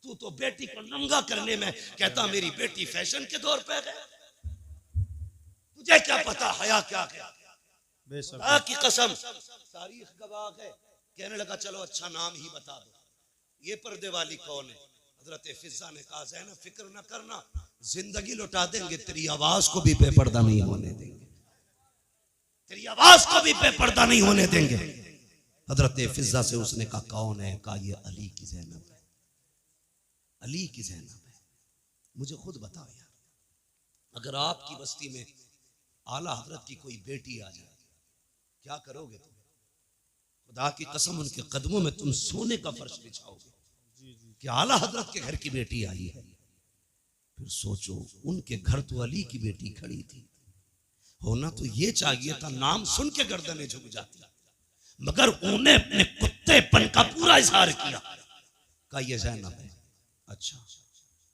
Speaker 1: तू तो बेटी को नंगा करने में कहता मेरी बेटी फैशन के दौर पे है। तुझे क्या पता हया क्या है?
Speaker 2: बेशक
Speaker 1: खुदा की कसम तारीख गवाह है। कहने लगा चलो अच्छा नाम ही बता दो, ये पर्दे वाली कौन है? हजरत फिजा ने कहा ज़ैनब फिक्र न करना, जिंदगी लौटा देंगे, तेरी आवाज को भी बेपर्दा नहीं होने देंगे, तेरी आवाज को भी बेपर्दा नहीं होने देंगे। हजरत फिजा से उसने कहा कौन है? कहा ये अली की ज़ैनब है, अली की ज़ैनब है। मुझे खुद बताओ यार, अगर आपकी बस्ती में आला हजरत की कोई बेटी आ जाए क्या करोगे तुम? खुदा की कसम उनके कदमों में तुम सोने का फर्श बिछाओगे कि आला हजरत के घर की बेटी आई है। फिर सोचो उनके घर तो अली की बेटी खड़ी थी, होना तो ये चाहिए था नाम सुन के गर्दनें झुक जाती, मगर उन्हें अपने कुत्तेपन का पूरा इजहार किया। कहा ये ज़ैनब है। अच्छा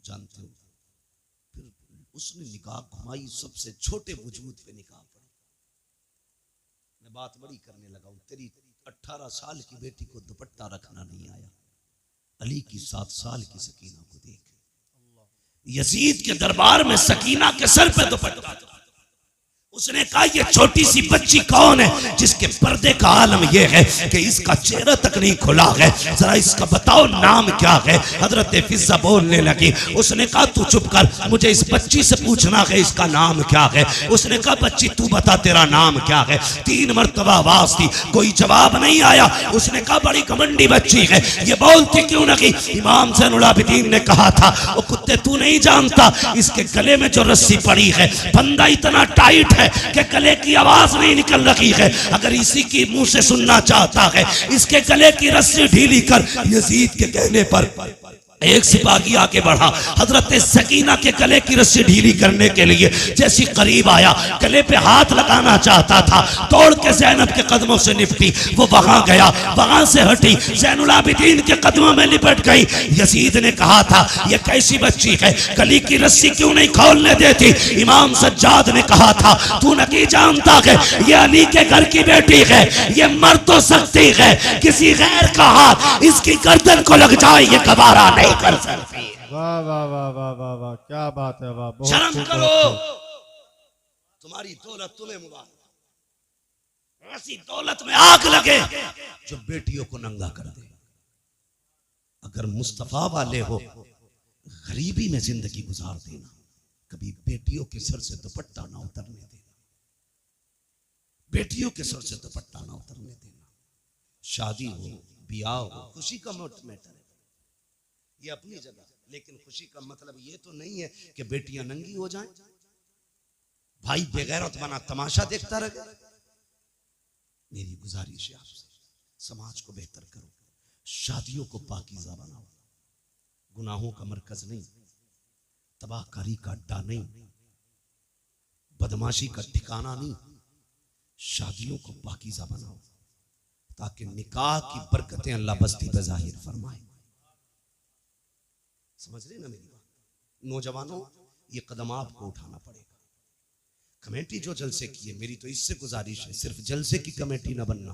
Speaker 1: जानते हो? फिर उसने निकाह घुमाई, सबसे छोटे वजूद पे निकाह पड़ी। मैं बात बड़ी करने लगा हूं, तेरी 18 साल की बेटी को दुपट्टा रखना नहीं आया, अली की 7 साल की सकीना को देख। यजीद के दरबार में सकीना के सर पे दुपट्टा था। उसने कहा ये छोटी सी बच्ची कौन है जिसके पर्दे का आलम यह है कि इसका चेहरा तक नहीं खुला है, जरा इसका बताओ नाम क्या है? हजरत फिजा बोलने लगी। उसने कहा तू चुप कर, मुझे इस बच्ची से पूछना है इसका नाम क्या है। उसने कहा बच्ची तू बता तेरा नाम क्या है। 3 मरतबा आवाज दी, कोई जवाब नहीं आया। उसने कहा बड़ी घमंडी बच्ची है, ये बोलती क्यों नहीं? इमाम ज़ैनुल आबिदीन ने कहा था वो कुत्ते तू नहीं जानता, इसके गले में जो रस्सी पड़ी है फंदा इतना टाइट है कि गले की आवाज नहीं निकल रही है। अगर इसी की मुंह से सुनना चाहता है इसके गले की रस्सी ढीली कर। यजीद के कहने पर एक सिपाही आके बढ़ा, हजरत सकीना के गले की रस्सी ढीली करने के लिए जैसी करीब आया, गले पे हाथ लगाना चाहता था, तोड़ के ज़ैनब के कदमों से निपटी। वो वहां गया, वहां से हटी, ज़ैनुल आबिदीन के कदमों में लिपट गई। यजीद ने कहा था ये कैसी बच्ची है, गले की रस्सी क्यों नहीं खोलने देती? इमाम सज्जाद ने कहा था तू नहीं जानता है ये अली के घर की बेटी है, ये मर तो सकती है, किसी गैर का हाथ इसकी गर्दन को लग जाए ये गवारा नहीं कर सकती।
Speaker 2: वाह वाह वाह वाह वाह वाह क्या बात है, वाह बहुत
Speaker 1: शर्म
Speaker 2: खूब,
Speaker 1: करो,
Speaker 2: बहुत खूब।
Speaker 1: तुम्हारी दौलत तुम्हें मुबारक। ऐसी दौलत में आग लगे जो बेटियों को नंगा कर दे। अगर मुस्तफा वाले हो गरीबी में जिंदगी गुजार देना, कभी बेटियों के सर से दुपट्टा ना उतरने देना, बेटियों के सर से दुपट्टा ना उतरने देना। शादी हो, ब्याह हो, खुशी का मैटर है ये अपनी जगह, लेकिन खुशी का मतलब ये तो नहीं है कि बेटियां नंगी हो जाएं, भाई बेगैरत बना तमाशा देखता रहे। मेरी गुजारिश है आपसे, समाज को बेहतर करो, शादियों को पाकीज़ा बनाओ, गुनाहों का मरकज नहीं, तबाहकारी का अड्डा नहीं, बदमाशी का ठिकाना नहीं। शादियों को पाकीज़ा बनाओ ताकि निकाह की बरकतें अल्लाह बस्ती पे जाहिर फरमाए। समझ रहे ना मेरी बात? नौजवानों ये कदम आपको उठाना पड़ेगा। कमेटी जो जलसे की है, मेरी तो इससे गुजारिश है सिर्फ जलसे की कमेटी ना बनना,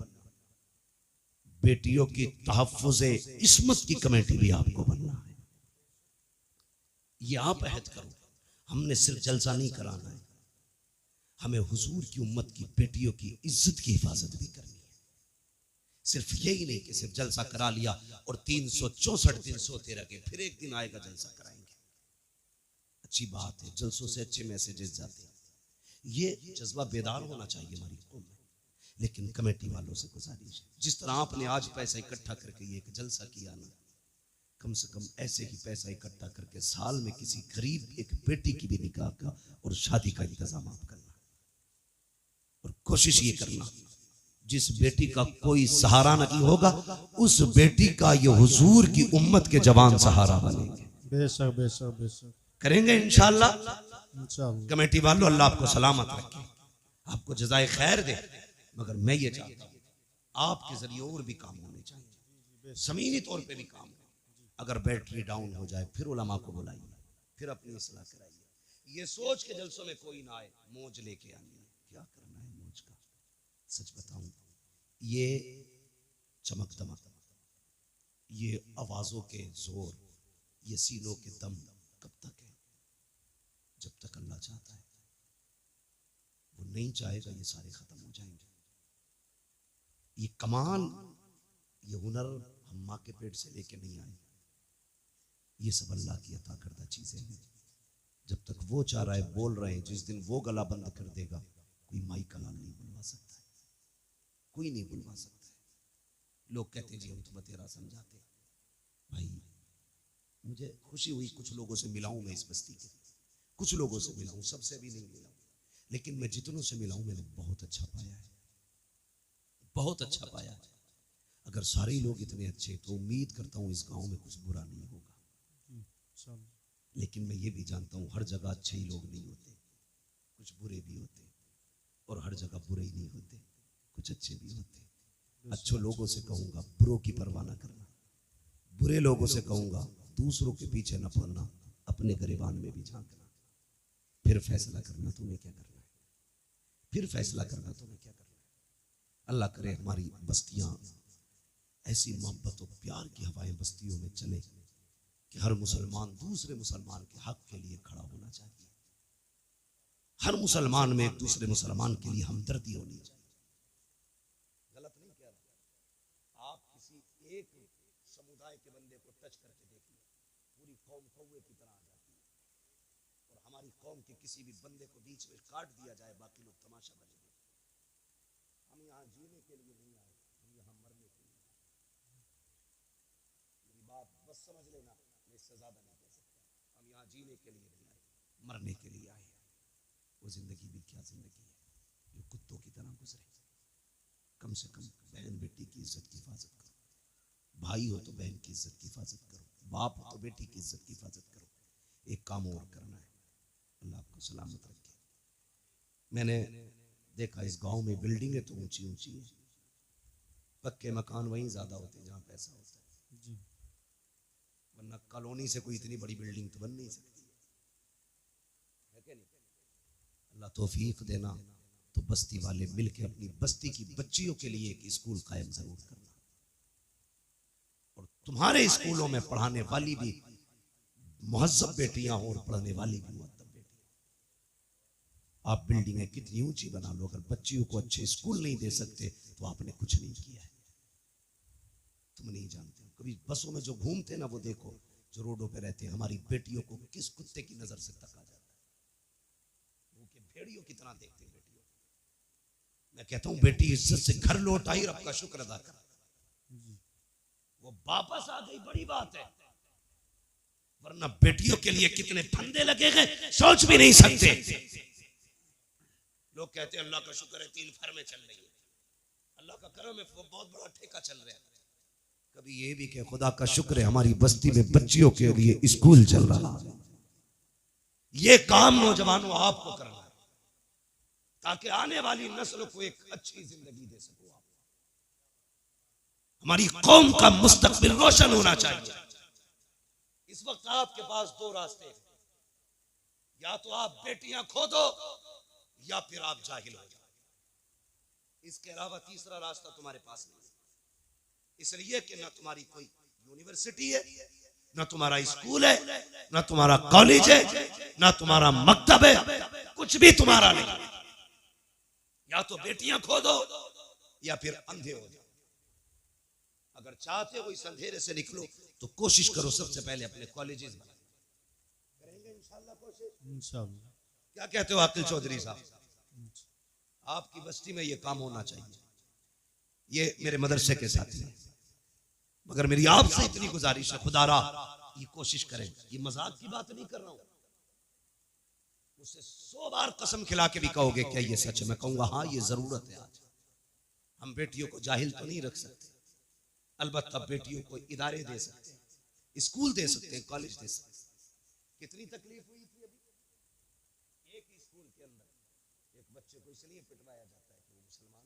Speaker 1: बेटियों की तहफ़्फ़ुज़े इस्मत की कमेटी भी आपको बनना है। ये आप अहद करो, हमने सिर्फ जलसा नहीं कराना है, हमें हुजूर की उम्मत की बेटियों की इज्जत की हिफाजत भी करनी है। सिर्फ यही नहीं कि सिर्फ जलसा करा लिया और 364 दिन सोते रह गए, फिर एक दिन आएगा जलसा कराएंगे। अच्छी बात है, जलसों से अच्छे मैसेजेस जाते हैं, ये जज्बा बेदार होना चाहिए हमारी कौम में। लेकिन कमेटी वालों से गुजारिश है, जिस तरह आपने आज पैसा इकट्ठा करके ये एक जलसा किया ना, कम से कम ऐसे ही पैसा इकट्ठा करके साल में किसी गरीब एक बेटी की भी निकाह का और शादी का इंतजाम आप करना। और कोशिश ये करना जिस बेटी का कोई सहारा नहीं होगा उस बेटी का ये हुजूर की उम्मत के जवान सहारा बनेंगे।
Speaker 2: बेशक बेशक बेशक
Speaker 1: करेंगे इंशाअल्लाह।
Speaker 2: इंशाअल्लाह।
Speaker 1: कमेटी वालों अल्लाह आपको सलामत रखे, आपको जज़ाए खैर दे। मगर मैं ये चाहता हूँ आपके जरिए और भी काम होने चाहिए, ज़मीनी तौर पे भी काम हो। अगर बैटरी डाउन हो जाए फिर उलमा को बुलाइए, फिर अपनी इस्लाह कराइए। ये सोच के जलसों में कोई ना आए मौज लेके आनी है, क्या करना है मौज का, सच बताऊं, ये चमक दमक, ये आवाजों के जोर, ये सीनों के दम कब तक है? जब तक अल्लाह चाहता है। वो नहीं चाहेगा ये सारे खत्म हो जाएंगे। ये कमाल, ये हुनर हम माँ के पेट से लेके नहीं आए, ये सब अल्लाह की अता करदा चीजें हैं। जब तक वो चाह रहा है, बोल रहे हैं, जिस दिन वो गला बंद कर देगा, कोई माई का लाल नहीं बुलवा सकता है, कोई नहीं बुलवा सकता है। लोग कहते हैं जी हम तो बतेरा समझाते। भाई मुझे खुशी हुई, कुछ लोगों से मिला हूं मैं इस बस्ती के, कुछ लोगों से मिला हूं, सबसे भी नहीं मिला हूं, लेकिन मैं जितनों से मिला हूं मैंने बहुत अच्छा पाया है, बहुत अच्छा पाया है। अगर सारे ही लोग इतने अच्छे, तो उम्मीद करता हूं इस गांव में कुछ बुरा नहीं होगा। लेकिन मैं ये भी जानता हूं हर जगह अच्छे ही लोग नहीं होते, कुछ बुरे भी होते, और हर जगह बुरे ही नहीं होते, कुछ अच्छे भी होते। अच्छे लोगों से कहूंगा बुरों की परवाह ना करना, बुरे लोगों से कहूंगा दूसरों के पीछे न पड़ना, अपने गिरबान में भी झांकना, फिर फैसला करना तुम्हें क्या करना है, फिर फैसला करना तुम्हें क्या करना है। अल्लाह करे हमारी बस्तियां ऐसी मोहब्बत और प्यार की हवाएं बस्तियों में चले कि हर मुसलमान दूसरे मुसलमान के हक के लिए खड़ा होना चाहिए, हर मुसलमान में एक दूसरे मुसलमान के लिए हमदर्दी होनी चाहिए। गलत नहीं कह रहा, आप किसी एक समुदाय के बंदे को टच करके देखिए, पूरी कौम कौवे की तरह आ जाती है, और हमारी कौम के किसी भी बंदे को बीच में काट दिया जाए, बाकी लोग तमाशा बनेंगे। हम यहाँ जीने के लिए नहीं आए, हम यहाँ मरने के लिए आए। मेरी बात बस समझ लेना, मैं इससे ज्यादा नहीं कह सकता। हम यहाँ जीने के लिए नहीं आए, मरने के लिए आए। वो जिंदगी भी क्या जिंदगी है जो कुत्तों की तरह गुजरे। कम से कम बहन बेटी की इज्जत की हिफाजत करो, भाई हो तो बहन की इज्जत की हिफाजत करो, बाप हो तो बेटी की इज्जत की हिफाजत करो। एक काम और करना है, अल्लाह आपको सलामत रखे। मैंने देखा इस गांव में बिल्डिंगें तो ऊंची ऊंची है, पक्के मकान वहीं ज्यादा होते हैं जहां पैसा होता है जी, वरना कॉलोनी से कोई इतनी बड़ी बिल्डिंग तो बन नहीं सकती है कि नहीं। अल्लाह तौफीक देना तो बस्ती वाले मिलके अपनी बस्ती की बच्चियों के लिए एक स्कूल कायम जरूर करना, और तुम्हारे स्कूलों में पढ़ाने वाली भी मुहज्जब बेटियां हो और पढ़ने वाली भी मुअद्दब बेटियां। आप बिल्डिंगें कितनी ऊंची बना लो, अगर बच्चियों को अच्छे स्कूल नहीं दे सकते तो आपने कुछ नहीं किया है। तुम नहीं जानते, कभी बसों में जो घूमते ना वो देखो, जो रोडों पे रहते हैं, हमारी बेटियों को किस कुत्ते की नजर से तका जाता है, भेड़ियों की तरह देखते हैं बेटियों। मैं कहता हूं बेटी इज्जत से घर लौट आई, रब का शुक्र अदा कर, वो वापस आ गई, बड़ी बात है। वरना बेटियों के लिए कितने फंदे लगे गए सोच भी नहीं सकते। लोग कहते हैं अल्लाह का शुक्र है 3 फर्में चल रही है, अल्लाह का करम है बहुत बड़ा ठेका चल रहा है। कभी ये भी कह खुदा का शुक्र है हमारी बस्ती में बच्चियों के लिए स्कूल चल रहा है। ये काम नौजवानों आपको करना है, ताकि आने वाली नस्ल को एक अच्छी जिंदगी दे सको आप। हमारी कौम का मुस्तकबिल रोशन होना चाहिए। इस वक्त आपके पास 2 रास्ते हैं, या तो आप बेटियां खो दो या फिर आप जाहिल हो जाओ। इसके अलावा तीसरा रास्ता तुम्हारे पास नहीं, इसलिए कि ना तुम्हारी कोई यूनिवर्सिटी है, ना तुम्हारा स्कूल है, ना तुम्हारा कॉलेज है, ना तुम्हारा मकतब है, कुछ भी तुम्हारा नहीं। या तो बेटियां खो दो या फिर अंधे हो जाओ। अगर चाहते हो इस अंधेरे से निकलो तो कोशिश करो सबसे पहले अपने कॉलेजेस बनाए। करेंगे इंशाल्लाह कोशिश, इंशाल्लाह। क्या कहते हो आकिल चौधरी साहब? आपकी बस्ती में ये काम होना चाहिए। ये मेरे मदरसे के साथी हैं, मगर मेरी आपसे इतनी गुजारिश है, खुदारा ये कोशिश करें। ये मजाक की बात नहीं कर रहा हूं, मुझसे 100 बार कसम खिला के भी कहोगे क्या ये सच है, मैं कहूंगा हाँ ये जरूरत है। आज हम बेटियों को जाहिल तो नहीं रख सकते, अलबत्ता बेटियों को इदारे दे सकते हैं, स्कूल दे सकते हैं, कॉलेज दे सकते हैं। कितनी तकलीफ हुई थी अभी, एक स्कूल के अंदर एक बच्चे को इसलिए पिटवाया जाता है कि वो मुसलमान।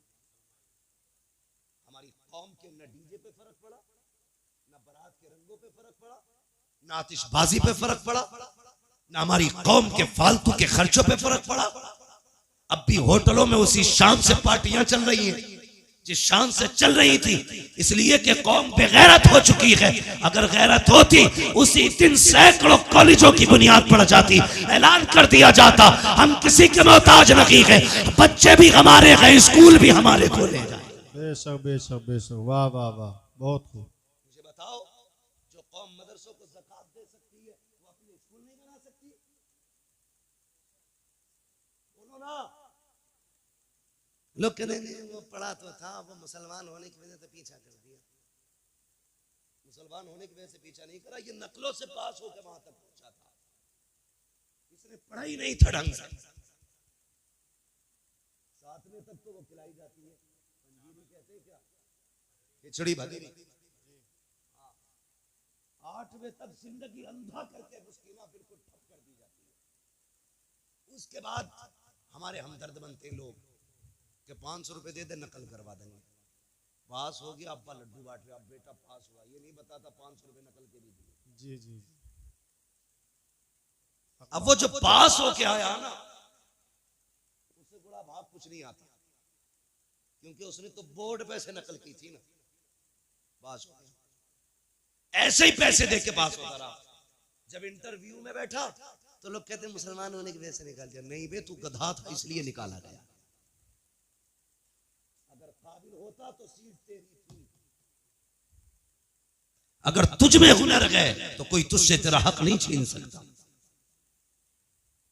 Speaker 1: हमारी कौम के न डीजे पे फर्क पड़ा, न बारात के रंगों पे फर्क पड़ा, न आतिशबाजी पे फर्क पड़ा, न हमारी कौम के फालतू के खर्चों पे फर्क पड़ा। अब भी होटलों में उसी शान से पार्टियां चल रही हैं जिस शान से चल रही थी, इसलिए कि कौम बेगैरत हो चुकी है। अगर गैरत होती उसी दिन सैकड़ों कॉलेजों की बुनियाद पड़ जाती, ऐलान कर दिया जाता हम किसी के मोहताज नहीं है, बच्चे भी हमारे हैं, स्कूल भी हमारे खोले जाए।
Speaker 2: बेशक बेशक बेशक, वाह वाह वाह, बहुत खूब।
Speaker 1: मुझे बताओ, जो कौम मदरसों को ज़कात दे सकती है वो अपने स्कूल नहीं बना सकती? बोलो ना। लोग कहते हैं वो पढ़ा तो था, वो मुसलमान होने की वजह से पीछा कर दिया। मुसलमान होने की वजह से पीछा नहीं करा, ये नकलों से पास होकर वहां तक पहुंचा था। इसने पढ़ा ही नहीं था ढंग से। सातवें तक तो वो खिलाई जाती है, पंजीरी कहते हैं क्या, खिचड़ी भदीरी। आठवें तक जिंदगी अंधा करके उसकी ना बिल्कुल ठप कर दी जाती है। उसके बाद हमारे हमदर्द बनते लोग कि 500 रुपए दे दे, नकल करवा देंगे। पास हो गया, अब्बा लड्डू बांट रहे, अब बेटा पास हुआ, ये नहीं बताता 500 रुपए नकल के भी दिए।
Speaker 2: जी जी।
Speaker 1: अब वो जो पास हो के आया ना, उससे बड़ा भाग कुछ नहीं आता, क्योंकि उसने तो बोर्ड पे से नकल की थी ना, पास हो गया। ऐसे ही पैसे दे के पास होता रहा। जब इंटरव्यू में बैठा तो लोग कहते मुसलमान होने की वजह से निकाल दिया। नहीं बे, तू गधा था इसलिए निकाला गया। अगर काबिल होता तो सीट तेरी थी। अगर तुझ में हुनर है तो कोई तुझसे तेरा हक नहीं छीन सकता।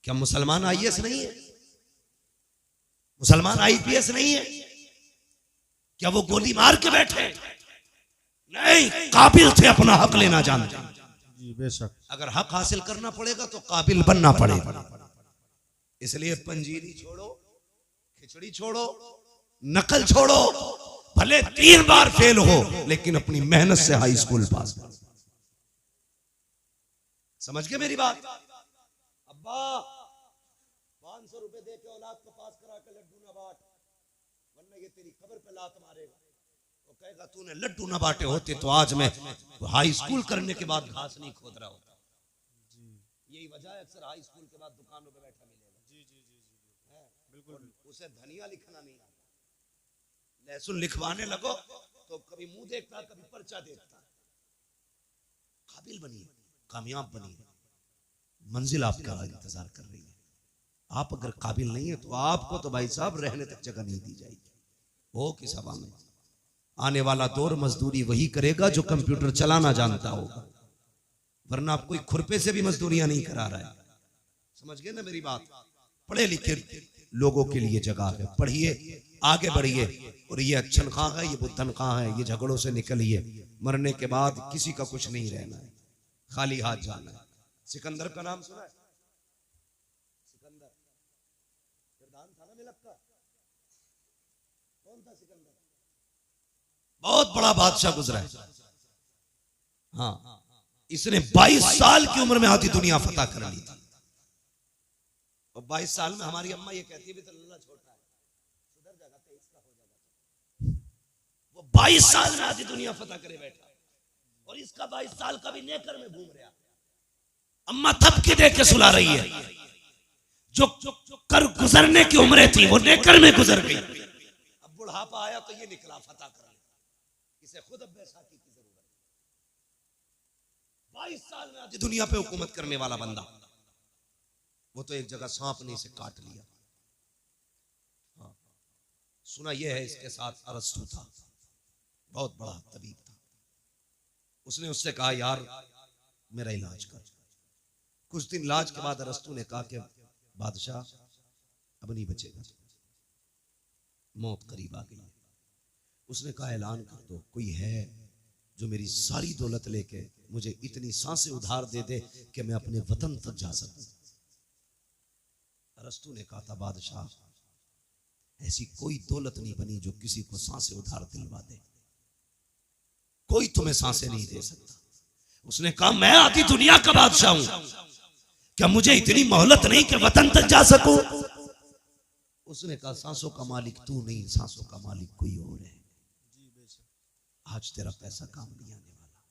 Speaker 1: क्या मुसलमान आईएएस नहीं है? मुसलमान आईपीएस नहीं है? क्या वो गोली मार के बैठे? नहीं, काबिल थे अपना हक लेना जानते।
Speaker 2: जी बेशक।
Speaker 1: अगर हक हासिल करना पड़ेगा तो काबिल बनना पड़ेगा। इसलिए पंजीरी छोड़ो, खिचड़ी छोड़ो, नकल छोड़ो, भले 3 बार फेल हो लेकिन अपनी मेहनत से हाई स्कूल पास करो। समझ गए मेरी बात? अब्बा 500 रुपए दे के औलाद को पास करा के लड्डू ना बांट, वरना ये तेरी खबर पे लात मारेगा। वो कहेगा तूने लड्डू ना बांटे होते तो आज मैं हाई स्कूल करने के बाद घास नहीं खोद रहा होता। यही वजह है, अक्सर हाई स्कूल के बाद दुकानों पे बैठा मिलेगा। जी जी जी जी, बिल्कुल। उसे धनिया लिखना नहीं आता, लहसुन लिखवाने लगो तो कभी मुंह देखता, कभी पर्चा देखता। काबिल बनिए, कामयाब बनिए, मंजिल आपका इंतजार कर रही है। आप अगर काबिल नहीं है तो आपको तो भाई साहब रहने तक जगह नहीं दी जाएगी। हो किस हवा में आने वाला दौर मजदूरी वही करेगा जो कंप्यूटर चलाना जानता होगा, वरना आप कोई खुरपे से भी मजदूरियां नहीं करा रहा है। समझ गए ना मेरी बात? पढ़े लिखे लोगों के लिए जगह है, पढ़िए, आगे बढ़िए। और ये अच्छन खां है, ये बुद्धन खां है, ये झगड़ों से निकलिए। मरने के बाद किसी का कुछ नहीं रहना है, खाली हाथ जाना है। सिकंदर का नाम सुना है? सिकंदर किरदान था ना मिलक का। कौन था सिकंदर? बहुत बड़ा बादशाह गुजरा है। हाँ, इसने 22 साल की उम्र में आधी दुनिया फतह कर ली थी। और 22 साल में हमारी अम्मा ये कहती है भी तो लल्ला छोटा है, सुधर जाएगा, 23 का हो जाएगा। वो 22 साल में आधी दुनिया फतह करे बैठा, और इसका 22 साल का भी नेकर में घूम रहा। अम्मा थप के देख के सुला रही है। जो कर गुजरने की उम्र थी वो नेकर में गुजर गई। अब बुढ़ापा आया तो ये निकला फतह कर, इसे खुद अब बैसाखी की जरूरत है। 22 साल में आधी दुनिया पे हुकूमत करने वाला बंदा, वो तो एक जगह सांप ने इसे काट लिया। हाँ, सुना यह है इसके साथ अरस्तु था, बहुत बड़ा तबीब था। उसने उससे कहा यार मेरा इलाज कर। कुछ दिन इलाज के बाद अरस्तु ने कहा कि बादशाह अब नहीं बचेगा, मौत करीब आ गई है। उसने कहा ऐलान कर दो, कोई है जो मेरी सारी दौलत लेके मुझे इतनी सांसें उधार दे दे कि मैं अपने वतन तक जा सकूं। अरस्तु ने कहा था बादशाह ऐसी कोई दौलत नहीं बनी जो किसी को सांसें उधार दिलवा दे, कोई तुम्हें सांसें नहीं दे सकता। उसने कहा मैं आधी दुनिया का बादशाह हूं, क्या मुझे इतनी मोहलत नहीं कि वतन तक जा सकूं? उसने कहा सांसों का मालिक तू नहीं, सांसों का मालिक कोई और है। आज तेरा पैसा काम नहीं आने वाला।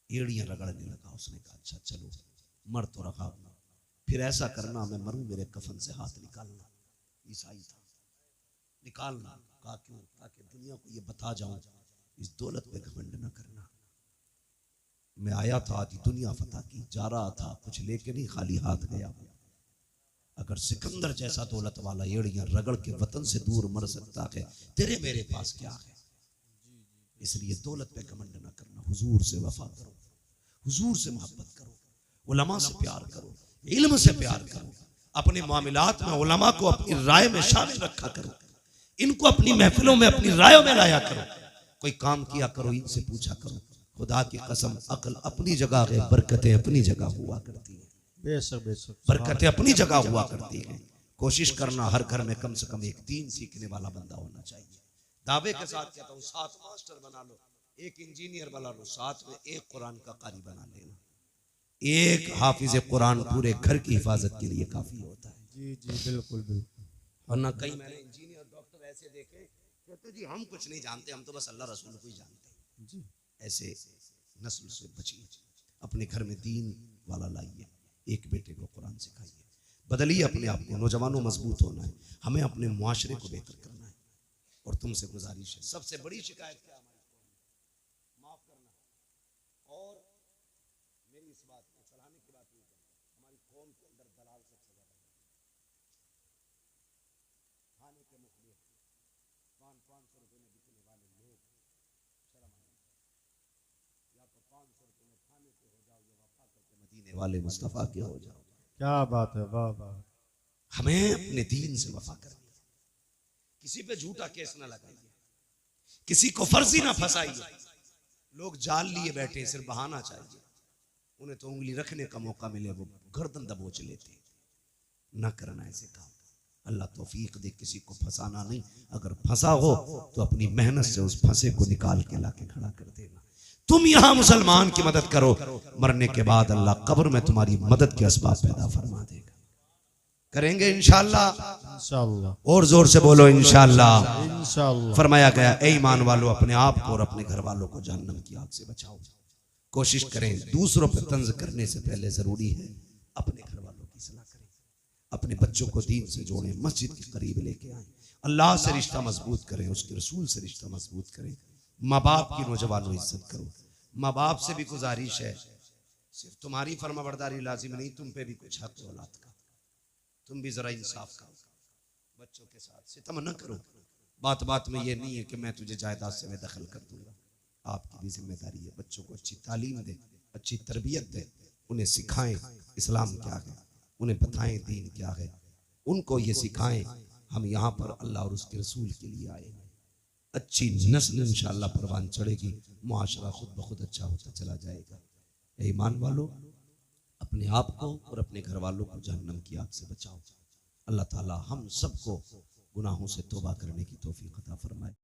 Speaker 1: एड़ियां रगड़ने लगा। उसने कहा अच्छा चलो, मर तो रखा, फिर ऐसा करना मैं मरूं मेरे कफन से हाथ निकालना, ईसाई था, निकालना। कहा क्यों? ताकि दुनिया को ये बता जाऊं इस दौलत पे घमंड न करना। मैं आया था आधी दुनिया फतह की, जा रहा था कुछ लेके नहीं, खाली हाथ गया। अगर सिकंदर जैसा दौलत वाला एड़ियां रगड़ के वतन से दूर मर सकता है, तेरे मेरे पास क्या है? इसलिए दौलत पे घमंड न करना, हुजूर से वफा करो, हुजूर से मोहब्बत करो, उलमा से प्यार करो, इल्म से प्यार करो, अपने मामलात में उलमा को अपनी राय में शामिल रखा करो, इनको अपनी महफिलों में अपनी रायों में लाया करो। कोई काम किया करो, इनसे पूछा करो। खुदा की कसम, अकल अपनी जगह है, बरकतें अपनी जगह हुआ करती है,
Speaker 2: बेशक बेशक,
Speaker 1: बरकतें अपनी जगह हुआ करती है। कोशिश करना हर घर में कम से कम एक दीन सीखने वाला बंदा होना चाहिए। दावे के साथ कहता हूँ, 7 मास्टर बना लो, 1 इंजीनियर बना लो, साथ में 1 कुरान का कारी बना लेना। 1 हाफिज कुरान पूरे घर की हिफाजत के लिए काफी होता है।
Speaker 2: जी जी बिल्कुल बिल्कुल।
Speaker 1: वरना कई मैंने इंजीनियर डॉक्टर ऐसे देखे, कहते जी हम कुछ नहीं जानते, हम तो बस अल्लाह रसूल को ही जानते
Speaker 2: जी।
Speaker 1: ऐसे नस्ल से बचिए, अपने घर में दीन वाला लाइए, 1 बेटे को कुरान सिखाइए, बदलिए अपने आप को। नौजवानों मजबूत होना है, हमें अपने मुआशरे को बेहतर करना है। और तुमसे गुजारिश है, सबसे बड़ी शिकायत क्या हमारी कौम में? माफ करना। और मेरी इस बात को चढ़ाने की बात नहीं करता, हमारी कौम के अंदर दलाल सबसे ज्यादा खाने के मुखलिस 500 रुपए में बिकने वाले लोग। शर्म आनी, या तो 500 रुपए में खाने के हो जाओ, या वफा करके मदीने वाले मुस्तफा के हो जाओ।
Speaker 2: क्या बात है, वाह वाह।
Speaker 1: हमें अपने दीन से वफा करनी, किसी पे झूठा केस ना लगाइए, किसी को फर्जी ना फंसाइए। लोग जाल लिए बैठे, सिर्फ बहाना चाहिए, उन्हें तो उंगली रखने का मौका मिले वो गर्दन दबोच लेते। ना करना ऐसे काम। अल्लाह तौफीक दे, किसी को फंसाना नहीं। अगर फंसा हो तो अपनी मेहनत से उस फंसे को निकाल के लाके खड़ा कर देना। तुम यहां मुसलमान की मदद करो, मरने के बाद अल्लाह कब्र में तुम्हारी मदद के असबाब पैदा फरमा देगा। करेंगे इंशाअल्लाह, इंशाअल्लाह। और जोर से बोलो इंशाअल्लाह, इंशाअल्लाह। फरमाया गया, ए ईमान वालों, अपने आप को और अपने घर वालों को जहन्नम की आग से बचाओ। कोशिश करें, दूसरों पर तंज करने से पहले जरूरी है अपने घर वालों की सलाह करें, अपने बच्चों को दीन से जोड़ें, मस्जिद के करीब लेके आए, अल्लाह से रिश्ता मजबूत करें, उसके रसूल से रिश्ता मजबूत करें। माँ बाप की नौजवानों इज्जत करो। माँ बाप से भी गुजारिश है, सिर्फ तुम्हारी फरमाबरदारी लाजिम नहीं, तुम पे भी कुछ हक औलाद का, तुम भी जरा इंसाफ करो, बच्चों के साथ सितम न करो। बात बात में ये नहीं है कि मैं तुझे जायदाद से मैं दखल कर दूंगा। आपकी भी जिम्मेदारी है, बच्चों को अच्छी तालीम दे, अच्छी तरबियत दे, उन्हें सिखाएं इस्लाम क्या है, उन्हें बताएं दीन क्या है, उनको ये सिखाएं हम यहाँ पर अल्लाह और उसके रसूल के लिए आए हैं। अच्छी नस्ल इंशाअल्लाह परवान चढ़ेगी, मुआशरा खुद ब खुद अच्छा होता चला जाएगा। ईमान वालों, अपने आप को और अपने घर वालों को जहन्नम की आग से बचाओ। अल्लाह ताला हम सबको गुनाहों से तौबा करने की तौफीक अता फरमाए।